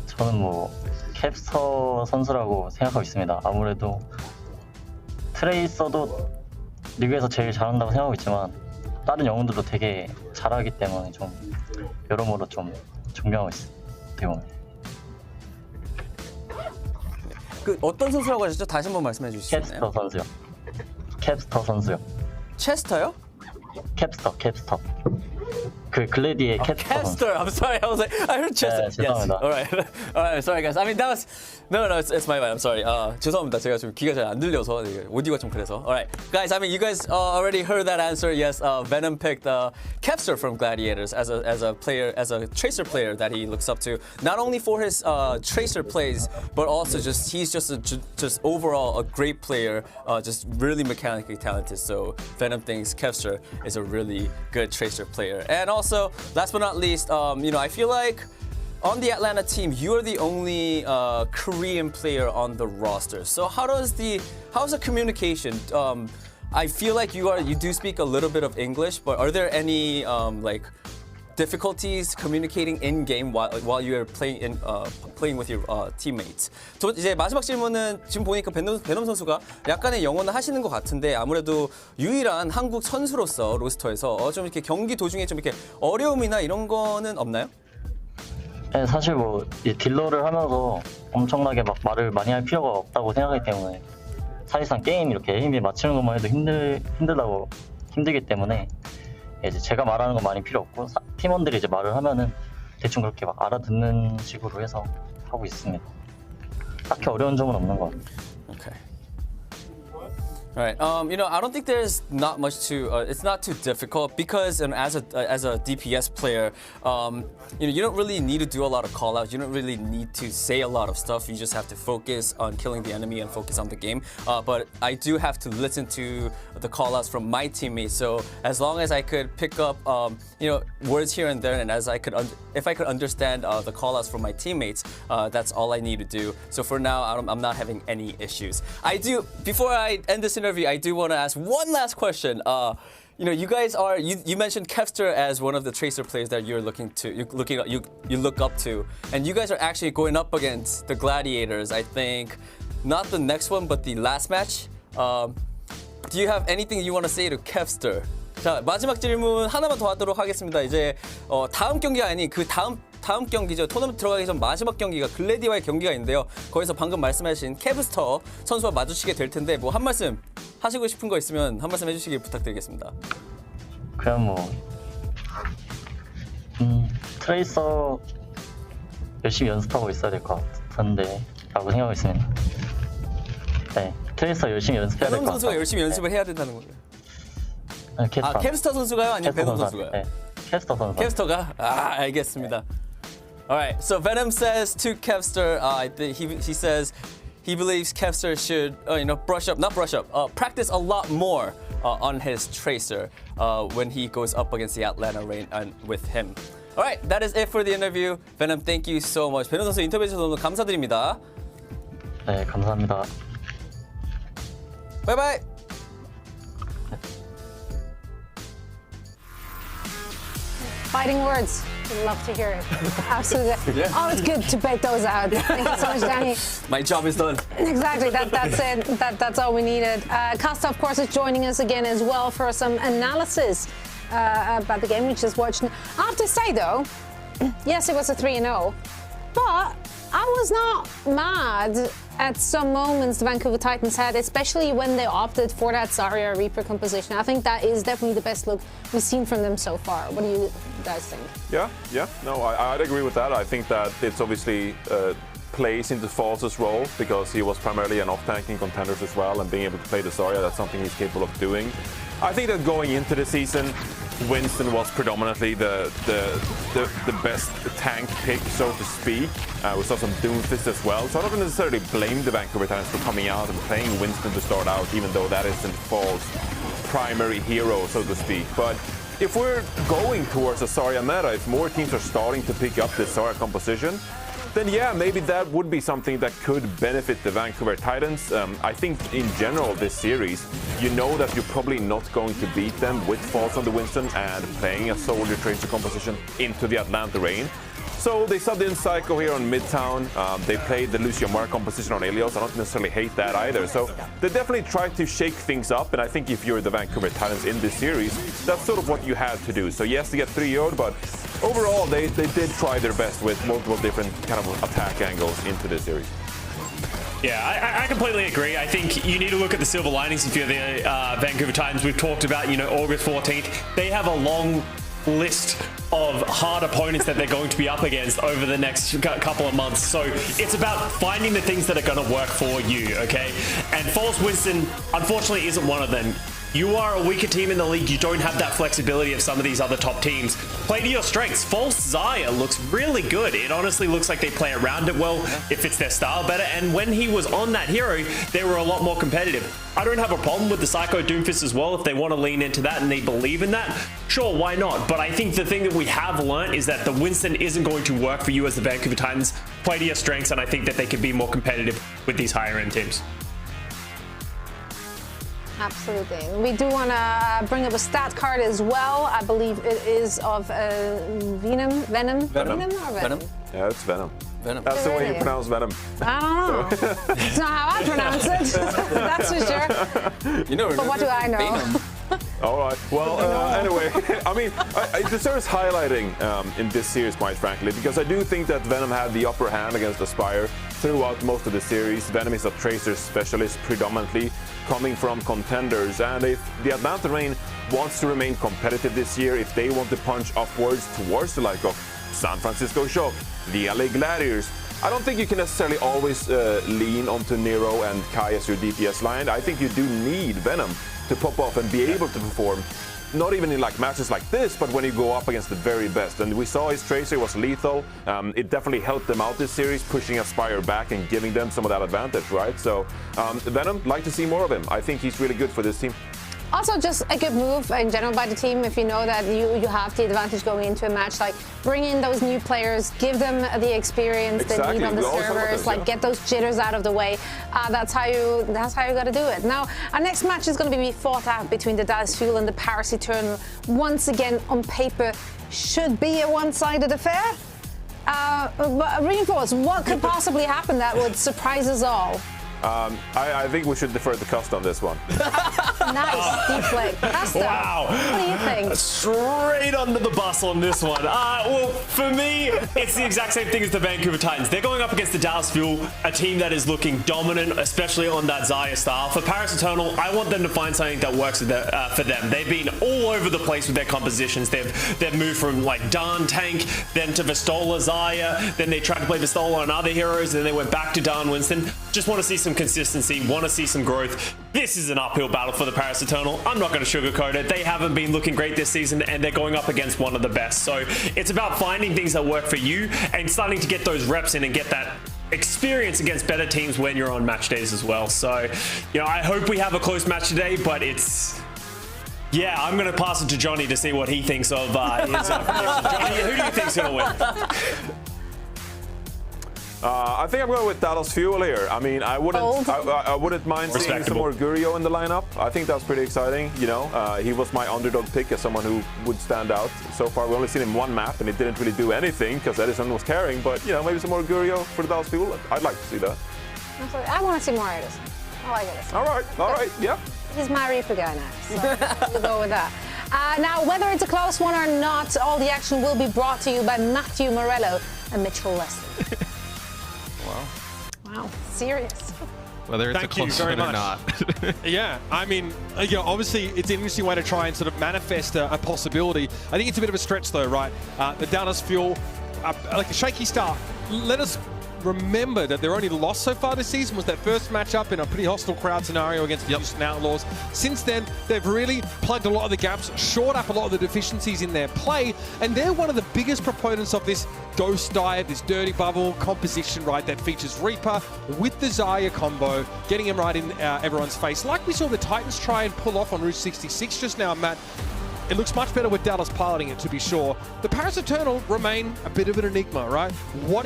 저는 캡스터 선수라고 생각하고 있습니다. 아무래도 트레이서도 리그에서 제일 잘한다고 생각하고 있지만 다른 영웅들도 되게 잘하기 때문에 좀 여러모로 좀 존경하고 있습니다. 어떻게 보면. 어떤 선수라고 하셨죠? 다시 한번 말씀해 주실 수 있나요? 캡스터 선수요. 캡스터 선수요. 체스터요? 캡스터. 그 글래디의 캡스터. Caster. I'm sorry. I was like, I heard Chester. 네, 죄송합니다. Yes. All right. Sorry, guys. I mean, that was no. It's my bad. I'm sorry. 죄송합니다. 제가 좀 귀가 잘 안 들려서 오디오가 좀 그래서. All right, guys. I mean, you guys already heard that answer. Yes. Venom picked Kepster from Gladiators as a player, as a Tracer player that he looks up to. Not only for his Tracer plays, but also he's just overall a great player. Just really mechanically talented. So Venom thinks Kepster is a really good Tracer player. And also, last but not least, I feel like on the Atlanta team, you're the only Korean player on the roster. So how's the communication? I feel like you do speak a little bit of English, but are there any difficulties communicating in game while you're playing with your teammates? 이제 마지막 질문은 지금 보니까 베놈 선수가 약간의 영어는 하시는 것 같은데 아무래도 유일한 한국 선수로서 로스터에서 좀 이렇게 경기 도중에 좀 이렇게 어려움이나 이런 거는 없나요? 네, 사실 이 딜러를 하면서 엄청나게 말을 많이 할 필요가 없다고 생각하기 때문에 사실상 게임 이렇게 에임에 맞추는 것만 해도 힘들기 때문에 이제 제가 말하는 건 많이 필요 없고 팀원들이 이제 말을 하면은 대충 그렇게 알아듣는 식으로 해서 하고 있습니다. 딱히 어려운 점은 없는 것 같아요. Okay. Right. I don't think there's not much to. It's not too difficult because, as a DPS player, you don't really need to do a lot of callouts. You don't really need to say a lot of stuff. You just have to focus on killing the enemy and focus on the game. But I do have to listen to the callouts from my teammates. So as long as I could pick up, words here and there, and if I could understand the callouts from my teammates, that's all I need to do. So for now, I'm not having any issues. Before I end this interview, I do want to ask one last question. You guys are you mentioned Kevster as one of the Tracer players that you look up to, and you guys are actually going up against the Gladiators. I think not the next one, but the last match. Do you have anything you want to say to Kevster? 자, 마지막 질문 하나만 더 하도록 하겠습니다. 이제 다음 경기가 아닌 그 다음 경기죠. 토너먼트 들어가기 전 마지막 경기가 글래디와의 경기가 있는데요. 거기서 방금 말씀하신 캐브스터 선수와 마주치게 될 텐데 뭐 한 말씀 하시고 싶은 거 있으면 한 말씀 해주시길 부탁드리겠습니다. 그냥 트레이서 열심히 연습하고 있어야 될 것 같은데 라고 생각하고 있습니다. 네, 트레이서 열심히 연습해야 될 것 같아요. 선수가 열심히 연습을 해야 된다는 거예요. 캐스터. 캡스터 선수가요? 아니면 베놈 선수가요? 네, 캐스터 선수. 캡스터가? 알겠습니다. Alright, so Venom says to Kevster, he says he believes Kevster should, practice a lot more on his Tracer when he goes up against the Atlanta Reign and with him. Alright, that is it for the interview. Venom, thank you so much. 베놈 선수 인터뷰해 주셔서 너무 감사드립니다. 네, 감사합니다. 바이바이. Fighting words. We'd love to hear it. Absolutely. Yeah. Always good to bait those out. Thank you so much, Danny. My job is done. Exactly. That's it. That's all we needed. Costa, of course, is joining us again as well for some analysis about the game we just watched. I have to say, though, yes, it was a 3-0, but I was not mad at some moments the Vancouver Titans had, especially when they opted for that Zarya Reaper composition. I think that is definitely the best look we've seen from them so far. What do you guys think? Yeah. No, I'd agree with that. I think that it's obviously plays into False's role because he was primarily an off-tanking contenders as well, and being able to play the Zarya, that's something he's capable of doing. I think that going into the season, Winston was predominantly the best tank pick, so to speak. We saw some Doomfist as well, so I don't necessarily blame the Vancouver Titans for coming out and playing Winston to start out, even though that isn't Fall's primary hero, so to speak. But if we're going towards a Zarya meta, if more teams are starting to pick up this Zarya composition, then yeah, maybe that would be something that could benefit the Vancouver Titans. I think in general this series, you know that you're probably not going to beat them with False on the Winston and playing a Soldier Tracer composition into the Atlanta Reign. So they subbed in Psycho here on Midtown. They played the Lucio Mar composition on Elios. I don't necessarily hate that either. So they definitely tried to shake things up. And I think if you're the Vancouver Titans in this series, that's sort of what you had to do. So yes, they get 3-0'd, but overall they did try their best with multiple different kind of attack angles into this series. Yeah, I completely agree. I think you need to look at the silver linings if you're the Vancouver Titans. We've talked about, August 14th. They have a long list of hard opponents that they're going to be up against over the next couple of months. So it's about finding the things that are going to work for you, okay? And False Winston, unfortunately, isn't one of them. You are a weaker team in the league. You don't have that flexibility of some of these other top teams. Play to your strengths. False Zarya looks really good. It honestly looks like they play around it well. It fits their style better. And when he was on that hero, they were a lot more competitive. I don't have a problem with the Psycho Doomfist as well. If they want to lean into that and they believe in that, sure, why not? But I think the thing that we have learned is that the Winston isn't going to work for you as the Vancouver Titans. Play to your strengths, and I think that they can be more competitive with these higher end teams. Absolutely. We do want to bring up a stat card as well. I believe it is of Venom. Venom or Venom? Venom? Yeah, it's Venom. Venom. That's the way you pronounce Venom. I don't know. It's not how I pronounce it. That's for sure. But what do I know? Venom. All right. Well, anyway, I mean, it deserves highlighting in this series, quite frankly, because I do think that Venom had the upper hand against Aspire throughout most of the series. Venom is a Tracer specialist predominantly, coming from contenders, and if the Atlanta Reign wants to remain competitive this year, if they want to punch upwards towards the like of San Francisco Shock, the LA Gladiators, I don't think you can necessarily always lean onto Nero and Kai as your DPS line. I think you do need Venom to pop off and be able to perform. Not even in like matches like this, but when you go up against the very best. And we saw his Tracer was lethal. It definitely helped them out this series, pushing Aspire back and giving them some of that advantage, right? So Venom, like to see more of him. I think he's really good for this team. Also, just a good move in general by the team if you know that you have the advantage going into a match. Like, bring in those new players, give them the experience they need on the servers, like get those jitters out of the way. That's how you got to do it. Now, our next match is going to be fought out between the Dallas Fuel and the Paris Eternal. Once again, on paper, should be a one-sided affair. But Reinforce, what could possibly happen that would surprise us all? I think we should defer to Costa on this one. Nice, deep flick. Costa, wow. What do you think? Straight under the bus on this one. Well, for me, it's the exact same thing as the Vancouver Titans. They're going up against the Dallas Fuel, a team that is looking dominant, especially on that Zarya style. For Paris Eternal, I want them to find something that works for them. They've been all over the place with their compositions. They've moved from like Darn Tank, then to Vistola Zarya, then they tried to play Vistola on other heroes, and then they went back to Darn Winston. Just want to see some consistency, want to see some growth. This is an uphill battle for the Paris Eternal. I'm not going to sugarcoat it. They haven't been looking great this season, and they're going up against one of the best. So it's about finding things that work for you and starting to get those reps in and get that experience against better teams when you're on match days as well. So, you know, I hope we have a close match today, but it's... Yeah, I'm going to pass it to Johnny to see what he thinks of his prediction. Johnny, who do you think's going to win? I think I'm going with Dallas Fuel here. I mean, I wouldn't mind seeing some more Gurio in the lineup. I think that's pretty exciting. You know, he was my underdog pick as someone who would stand out. So far, we've only seen him one map, and he didn't really do anything because Edison was carrying. But you know, maybe some more Gurio for the Dallas Fuel. I'd like to see that. I want to see more Edison. I like Edison. All right, yeah. He's my Reaper guy now, so we'll go with that. Now, whether it's a close one or not, all the action will be brought to you by Matthew Morello and Mitchell Leslie. Wow, serious. Whether it's a close one or not. Yeah, I mean, you know, obviously it's an interesting way to try and sort of manifest a possibility. I think it's a bit of a stretch though, right? The Dallas Fuel, like a shaky start. Let us remember that their only loss so far this season was that first matchup in a pretty hostile crowd scenario against the Houston Outlaws. Since then, they've really plugged a lot of the gaps, shored up a lot of the deficiencies in their play, and they're one of the biggest proponents of this ghost dive, this dirty bubble composition, right, that features Reaper with the Zarya combo, getting him right in everyone's face. Like we saw the Titans try and pull off on Route 66 just now, Matt. It looks much better with Dallas piloting it, to be sure. The Paris Eternal remain a bit of an enigma, right? What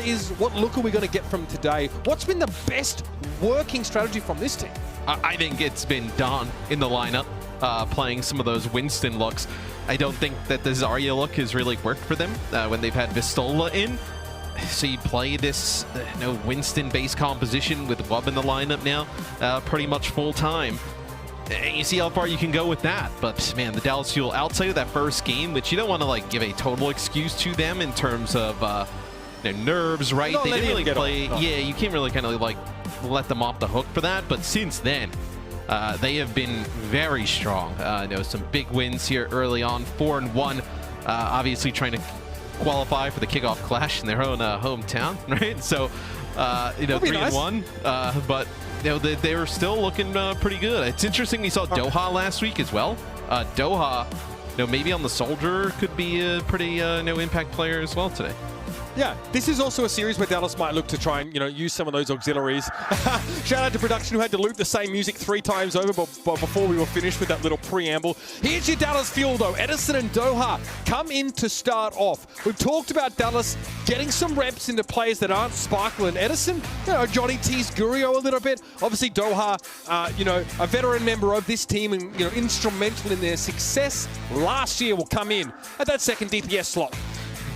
look are we going to get from today? What's been the best working strategy from this team? I think it's been Don in the lineup, playing some of those Winston looks. I don't think that the Zarya look has really worked for them when they've had Vistola in. So you play this Winston-based composition with Wub in the lineup now, pretty much full time. And you see how far you can go with that. But man, the Dallas Fuel outside of that first game, which you don't want to like give a total excuse to them in terms of nerves, right? They didn't really play. Yeah, you can't really kind of like let them off the hook for that. But since then, they have been very strong. Some big wins here early on, 4-1. Obviously trying to qualify for the kickoff clash in their own hometown, right? So 3-1, but they were still looking pretty good. It's interesting we saw Doha last week as well. Doha, maybe on the Soldier could be a pretty impact player as well today. Yeah, this is also a series where Dallas might look to try and, use some of those auxiliaries. Shout out to production who had to loop the same music 3 times over before we were finished with that little preamble. Here's your Dallas Fuel, though. Edison and Doha come in to start off. We've talked about Dallas getting some reps into players that aren't Sparkle and Edison. Johnny teased Gurio a little bit. Obviously, Doha, a veteran member of this team and, instrumental in their success last year will come in at that second DPS slot.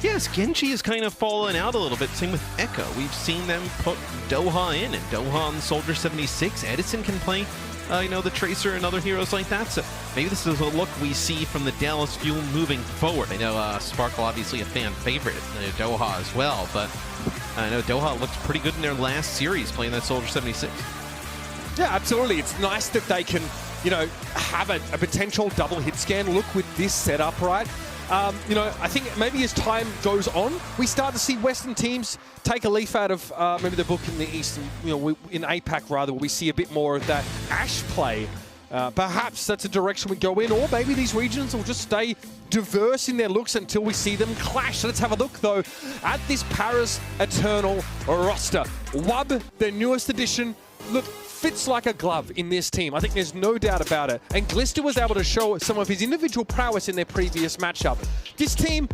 Yes, Genji has kind of fallen out a little bit. Same with Echo. We've seen them put Doha in, and Doha on Soldier 76. Edison can play, the Tracer and other heroes like that. So maybe this is a look we see from the Dallas Fuel moving forward. I know Sparkle, obviously a fan favorite. Doha as well, but I know Doha looked pretty good in their last series playing that Soldier 76. Yeah, absolutely. It's nice that they can, have a potential double hit scan look with this setup, right? You know, I think maybe as time goes on, we start to see Western teams take a leaf out of maybe the book in the Eastern, you know, in APAC rather, where we see a bit more of that Ashe play. Perhaps that's a direction we go in, or maybe these regions will just stay diverse in their looks until we see them clash. Let's have a look, though, at this Paris Eternal roster. WUB, their newest addition, look, fits like a glove in this team. I think there's no doubt about it. And Glister was able to show some of his individual prowess in their previous matchup. This team,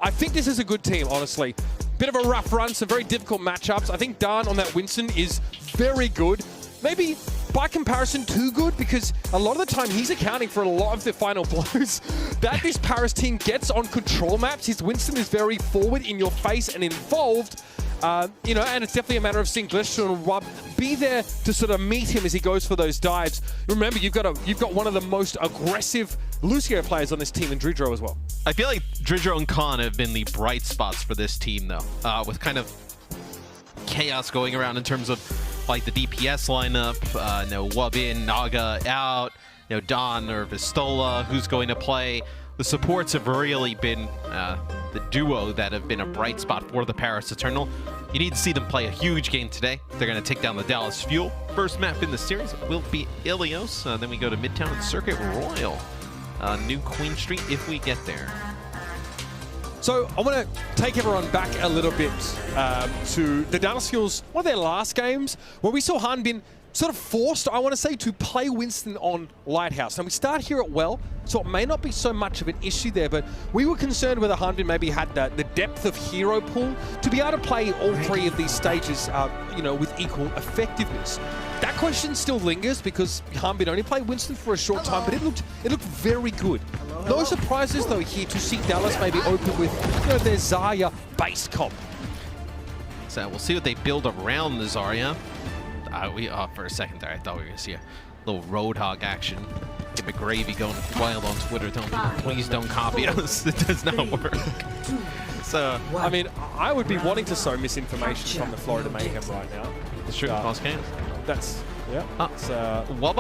I think this is a good team, honestly. Bit of a rough run, some very difficult matchups. I think Dan on that Winston is very good. Maybe by comparison too good, because a lot of the time he's accounting for a lot of the final blows that this Paris team gets on control maps. His Winston is very forward, in your face and involved. You know, and it's definitely a matter of seeing Glister and WUB be there to sort of meet him as he goes for those dives. Remember, you've got one of the most aggressive Lucio players on this team in Dridro as well. I feel like Dridro and Khan have been the bright spots for this team, though, with kind of chaos going around in terms of like the DPS lineup. No WUB in, Naga out, no Don or Vistola who's going to play. The supports have really been the duo that have been a bright spot for the Paris Eternal. You need to see them play a huge game today. They're going to take down the Dallas Fuel. First map in the series will be Ilios. Then we go to Midtown and Circuit Royal. New Queen Street if we get there. So I want to take everyone back a little bit to the Dallas Fuel's, one of their last games, where we saw Hanbin sort of forced, I want to say, to play Winston on Lighthouse. Now we start here at Well, so it may not be so much of an issue there, but we were concerned whether Hanbin maybe had the depth of hero pool to be able to play all three of these stages, you know, with equal effectiveness. That question still lingers because Hanbin only played Winston for a short time, but it looked very good. No surprises though here to see Dallas maybe open with, you know, their Zarya base comp. So we'll see what they build around the Zarya. For a second there, I thought we were going to see a little Roadhog action. Get McGravy going wild on Twitter telling people, please don't copy us. It does not work. So, I mean, I would be wanting to sow misinformation from the Florida Mayhem right now. The shooting cross cans. That's, yeah. WUB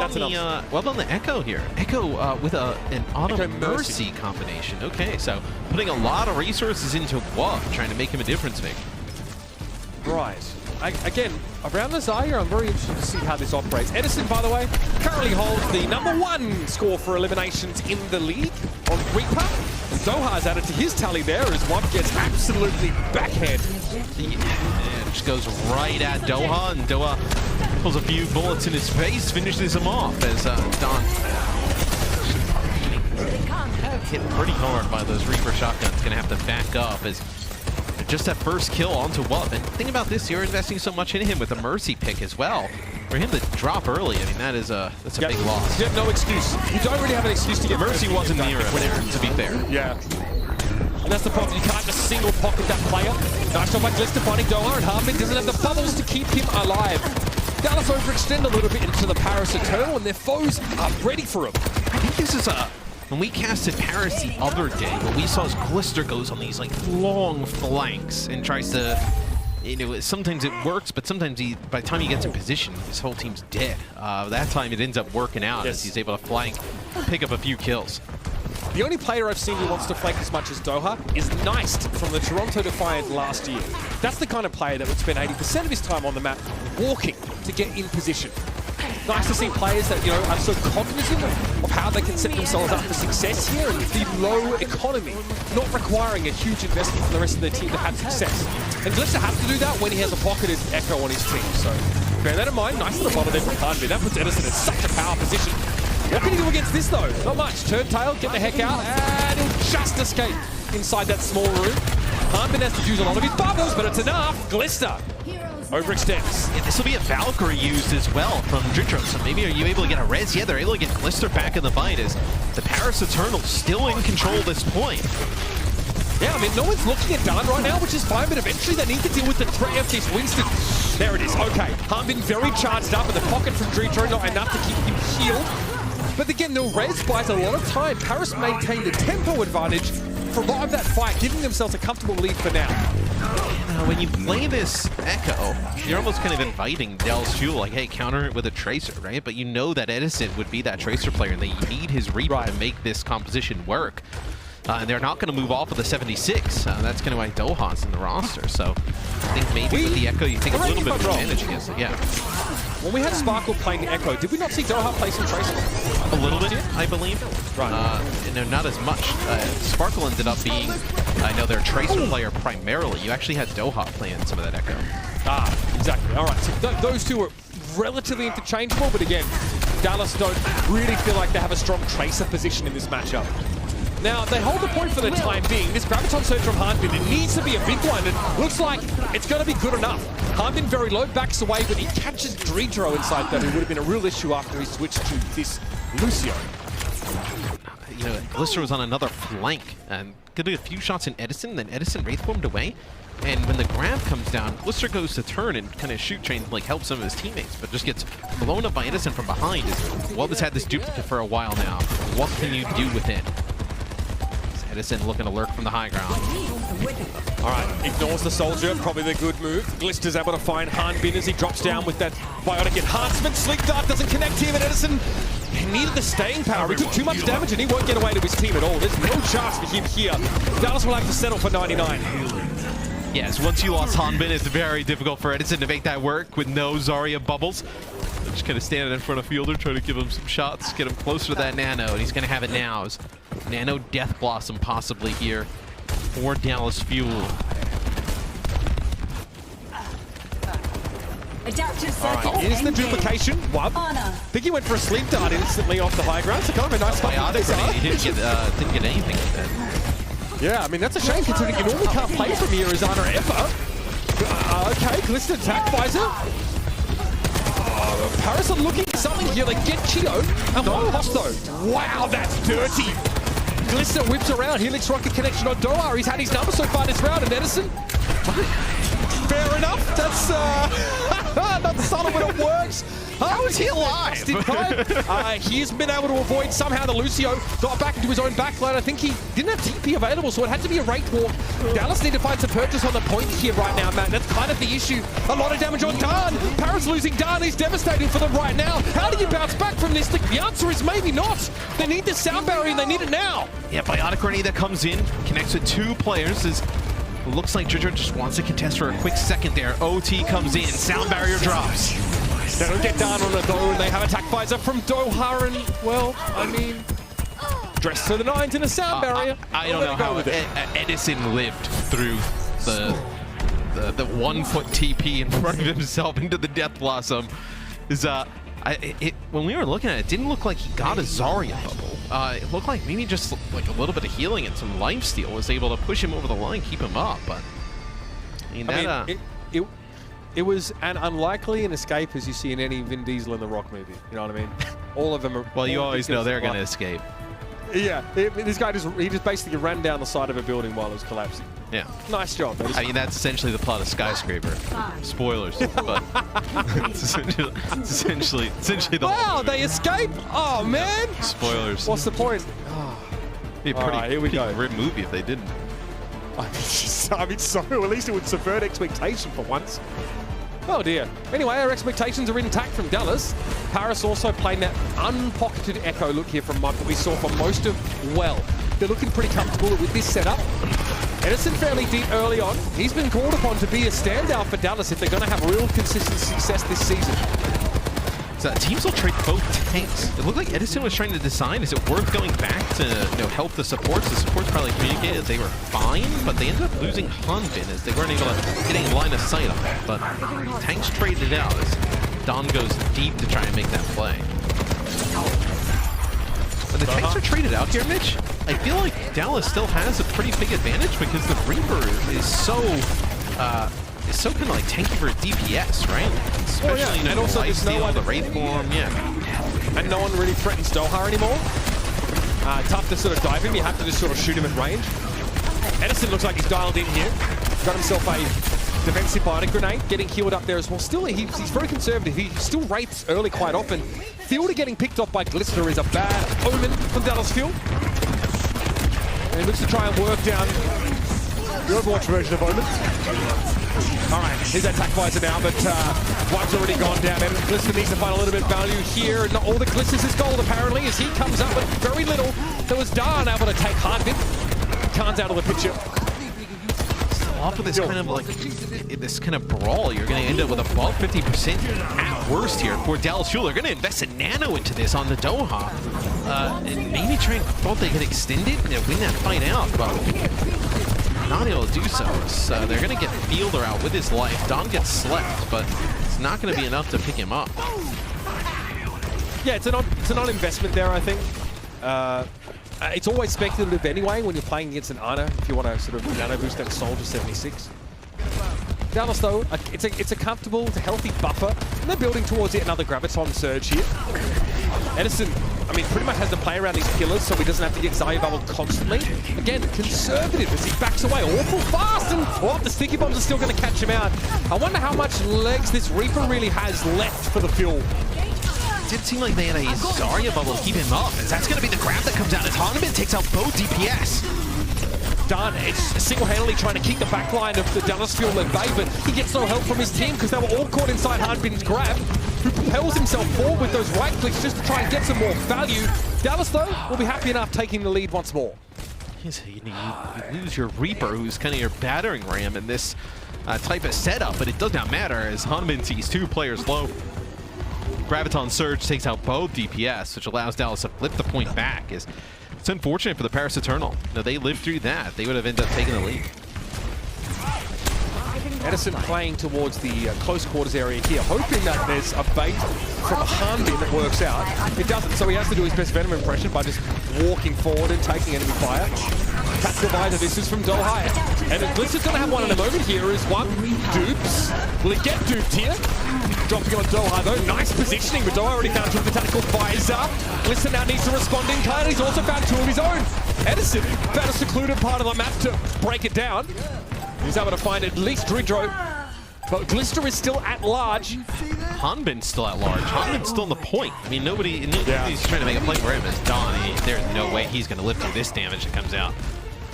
on the Echo here. Echo with an Auto Mercy combination. Okay, so putting a lot of resources into WUB, trying to make him a difference maker. Right. Again, around the Zarya, I'm very interested to see how this operates. Edison, by the way, currently holds the _1 score for eliminations in the league on Reaper. Doha's added to his tally there as WUB gets absolutely backhanded. Yeah, just goes right at Doha, and Doha pulls a few bullets in his face, finishes him off as Don hit pretty hard by those Reaper shotguns. Gonna have to back up as just that first kill onto WUB. And think about this, you're investing so much in him with a Mercy pick as well. For him to drop early, I mean, that's a big loss. Yep, no excuse. You don't really have an excuse to get Mercy wasn't near him there, to be fair. Yeah. And that's the problem. You can't just single pocket that player. Nice job by Glister finding Doha, and Hanbin doesn't have the bubbles to keep him alive. Dallas overextend a little bit into the Paris Eternal, and their foes are ready for him. I think this is when we casted Paris the other day, what we saw is Glister goes on these like long flanks and tries to, you know, sometimes it works, but sometimes by the time he gets in position, his whole team's dead. That time it ends up working out as he's able to flank, pick up a few kills. The only player I've seen who wants to flank as much as Doha is Neist from the Toronto Defiant last year. That's the kind of player that would spend 80% of his time on the map walking to get in position. Nice to see players that, you know, are so cognizant of how they can set themselves up for success here, and the low economy, not requiring a huge investment from the rest of their team to have success. And Glister has to do that when he has a pocketed Echo on his team, so bear that in mind. Nice little bottle there from Hanbin. That puts Edison in such a power position. What can he do against this, though? Not much. Turntail, get the heck out, and he'll just escape inside that small room. Hanbin has to use a lot of his bubbles, but it's enough. Glister overextends. Yeah, this will be a Valkyrie used as well from Dritro, so maybe are you able to get a res? Yeah, they're able to get Glister back in the fight as the Paris Eternal still in control at this point. Yeah, I mean, no one's looking at Dan right now, which is fine, but eventually they need to deal with the threat of this Winston. There it is. Okay, Hanbin very charged up in the pocket from Dritro, not enough to keep him healed. But again, the res buys a lot of time. Paris maintained the tempo advantage for a lot of that fight, giving themselves a comfortable lead for now. When you play this Echo, you're almost kind of inviting Dallas Fuel, like, hey, counter it with a Tracer, right? But you know that Edison would be that Tracer player, and they need his Reaper to make this composition work. and they're not going to move off of the 76. That's going to add Doha's in the roster. So I think maybe with the Echo, you take a little bit of advantage against it. Yeah. When we had Sparkle playing the Echo, did we not see Doha play some Tracer? A little bit, I believe. Right. No, not as much. Sparkle ended up being, I know, their Tracer player primarily. You actually had Doha playing some of that Echo. Exactly. All right. So those two are relatively interchangeable, but again, Dallas don't really feel like they have a strong Tracer position in this matchup. Now, they hold the point for the time being. This Graviton Surge from Hanbin, it needs to be a big one, and looks like it's going to be good enough. Hanbin very low, backs away, but he catches Dredro inside that. It would have been a real issue after he switched to this Lucio. You know, Glister was on another flank, and could do a few shots in Edison, then Edison Wraithformed away. And when the grab comes down, Glister goes to turn and kind of shoot train, like help some of his teammates, but just gets blown up by Edison from behind. Wub has had this duplicate for a while now. What can you do with it? Edison looking to lurk from the high ground. All right, ignores the soldier, probably the good move. Glister's able to find Hanbin as he drops down with that biotic enhancement. Sleep Dart doesn't connect him, and Edison needed the staying power. He took too much damage, and he won't get away to his team at all. There's no chance for him here. Dallas will have to settle for 99. Yes, once you lost Hanbin, it's very difficult for Edison to make that work with no Zarya bubbles. They're just kind of standing in front of Fielder, trying to give him some shots, get him closer to that Nano, and he's going to have it now. Nano Death Blossom possibly here for Dallas Fuel. Alright, here's the duplication. Wub. I think he went for a Sleep Dart instantly off the high ground, so kind of a nice Biotic grenade. He didn't get anything with that. Yeah, I mean, that's a shame considering you normally can't play from here as Ana ever. Okay, Glister attack visor. Paris are looking for something here. They get Chido. And one pop though. Wow, that's dirty. Glister whips around. Helix Rocket connection on Doha. He's had his number so far this round. And Edison. Fair enough. That's not subtle, but it works. How is he alive? He's been able to avoid somehow the Lucio. Got back into his own backline. I think he didn't have TP available, so it had to be a Wraith Walk. Dallas need to find some purchase on the point here right now, Matt. That's kind of the issue. A lot of damage on Dan. Paris losing Dan. He's devastating for them right now. How do you bounce back from this? The answer is maybe not. They need the sound barrier, and they need it now. Yeah, Biotic Grenade that comes in, connects with two players. Looks like Jojo just wants to contest for a quick second there. OT comes in, sound barrier drops. They don't get down on it though, and they have attack visor from Doha, and well, I mean, dressed to the nines in a sound barrier. I don't know how Edison lived through the 1 foot TP in front of himself into the Death Blossom. When we were looking at it, it didn't look like he got a Zarya bubble. It looked like maybe just like a little bit of healing and some lifesteal was able to push him over the line, keep him up. But it was an unlikely an escape as you see in any Vin Diesel in the Rock movie. You know what I mean? All of them are. Well, you always know they're going to escape. Yeah, this guy just basically ran down the side of a building while it was collapsing. Yeah. Nice job. I mean, that's essentially the plot of Skyscraper. Spoilers, but it's essentially the wow, they escape? Oh, man. Yeah. Spoilers. What's the point? Be a pretty grim movie if they didn't. I mean, so at least it would subvert expectation for once. Oh dear. Anyway, our expectations are intact from Dallas. Paris also playing that unpocketed Echo look here from Mud that we saw for most of well. They're looking pretty comfortable with this setup. Edison fairly deep early on. He's been called upon to be a standout for Dallas if they're going to have real consistent success this season. So teams will trade both tanks. It looked like Edison was trying to decide, is it worth going back to help the supports? The supports probably communicated they were fine, but they ended up losing Hanbin as they weren't able to get a line of sight on it. But tanks traded out as Don goes deep to try and make that play. When the tanks are traded out here, Mitch, I feel like Dallas still has a pretty big advantage because the Reaper is so kind of like tanky for DPS, right? Especially, and also there's no one, the Wraith form, yeah. And no one really threatens Doha anymore. Tough to sort of dive him. You have to just sort of shoot him at range. Edison looks like he's dialed in here. Got himself a defensive bionic grenade, getting healed up there as well. Still, he's very conservative. He still wraiths early quite often. Fielder getting picked off by Glister is a bad omen from Dallas Fuel. And he looks to try and work down the Overwatch version of Omen. All right, here's that attack visor now, but Wub's already gone down. And Glister needs to find a little bit of value here. And all the Glisters is gold, apparently, as he comes up with very little. There was Dan able to take Hanbin. Khan's out of the picture. Off with this kind of brawl, you're going to end up with above 50% at worst here for Dallas Fuel. They're going to invest a nano into this on the Doha, and maybe thought they could extend it and win that fight out, but not able to do so. So they're going to get Fielder out with his life. Don gets slept, but it's not going to be enough to pick him up. Yeah, it's a non-investment there, I think. It's always speculative anyway when you're playing against an Ana, if you want to sort of nano boost that Soldier 76. Dallas, though, it's a comfortable, it's a healthy buffer, and they're building towards yet another Graviton surge here. Edison, I mean, pretty much has to play around these pillars so he doesn't have to get Xayah bubbled constantly. Again, conservative as he backs away awful fast, and the sticky bombs are still going to catch him out. I wonder how much legs this Reaper really has left for the Fuel. It did seem like they had a Zarya bubble to keep him up, as that's going to be the grab that comes out as Hanbin takes out both DPS. Done. It's single-handedly trying to keep the backline of the Dallas Fuel at bay, but he gets no help from his team because they were all caught inside Hanbin's grab, who propels himself forward with those right clicks just to try and get some more value. Dallas, though, will be happy enough taking the lead once more. Yes, you lose your Reaper, who's kind of your battering ram in this type of setup, but it does not matter as Hanbin sees 2 players low. Graviton Surge takes out both DPS, which allows Dallas to flip the point back. It's unfortunate for the Paris Eternal. No, they lived through that. They would have ended up taking the lead. Edison playing towards the close quarters area here, hoping that there's a bait from Hanbin that works out. It doesn't, so he has to do his best Venom impression by just walking forward and taking enemy fire. Catch divider, this is from Doha. And Glister's going to have one in a moment here as one dupes. Will he get duped here? Dropping on Doha though, nice positioning, but Doha already found 2 of the tactical visor. Glister now needs to respond in kind, he's also found 2 of his own. Edison found a secluded part of the map to break it down. He's able to find at least Dridro, but Glister is still at large. Hanbin's still at large. Hanbin's still on the point. I mean, nobody's trying to make a play for him as Don. There's no way he's going to live through this damage that comes out.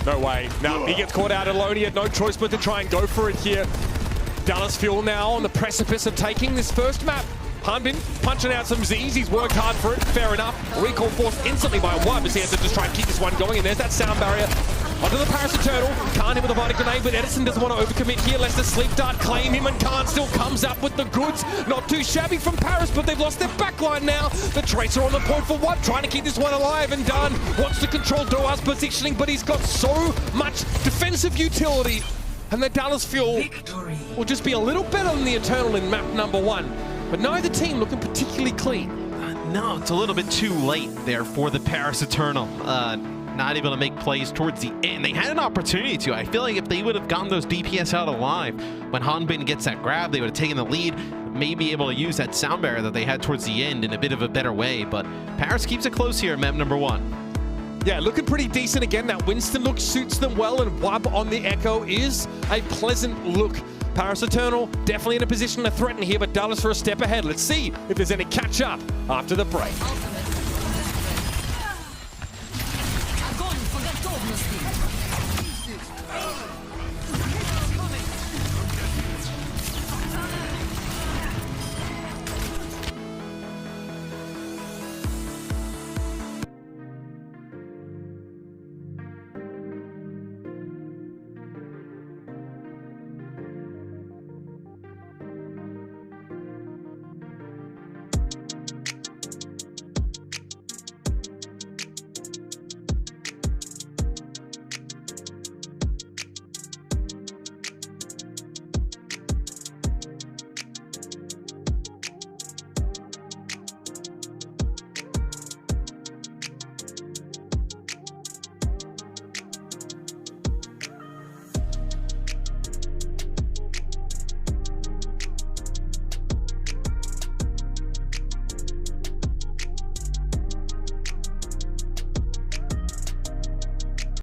No way. Now he gets caught out alone. He had no choice but to try and go for it here. Dallas Fuel now on the precipice of taking this first map. Hanbin punching out some Z's. He's worked hard for it. Fair enough. Recall forced instantly by one, but he has to just try and keep this one going. And there's that sound barrier. Onto the Paris Eternal. Khan hit with a body grenade, but Edison doesn't want to overcommit here. Lets the sleep dart claim him, and Khan still comes up with the goods. Not too shabby from Paris, but they've lost their backline now. The Tracer on the point for one, trying to keep this one alive, and Dunn wants to control Doha's positioning, but he's got so much defensive utility. And the Dallas Fuel will just be a little better than the Eternal in map number 1. But neither team looking particularly clean. No, it's a little bit too late there for the Paris Eternal. Not able to make plays towards the end. They had an opportunity to. I feel like if they would have gotten those DPS out alive, when Hanbin gets that grab, they would have taken the lead, maybe able to use that sound barrier that they had towards the end in a bit of a better way. But Paris keeps it close here at map number 1. Yeah, looking pretty decent again. That Winston look suits them well, and Wub on the Echo is a pleasant look. Paris Eternal definitely in a position to threaten here, but Dallas for a step ahead. Let's see if there's any catch up after the break.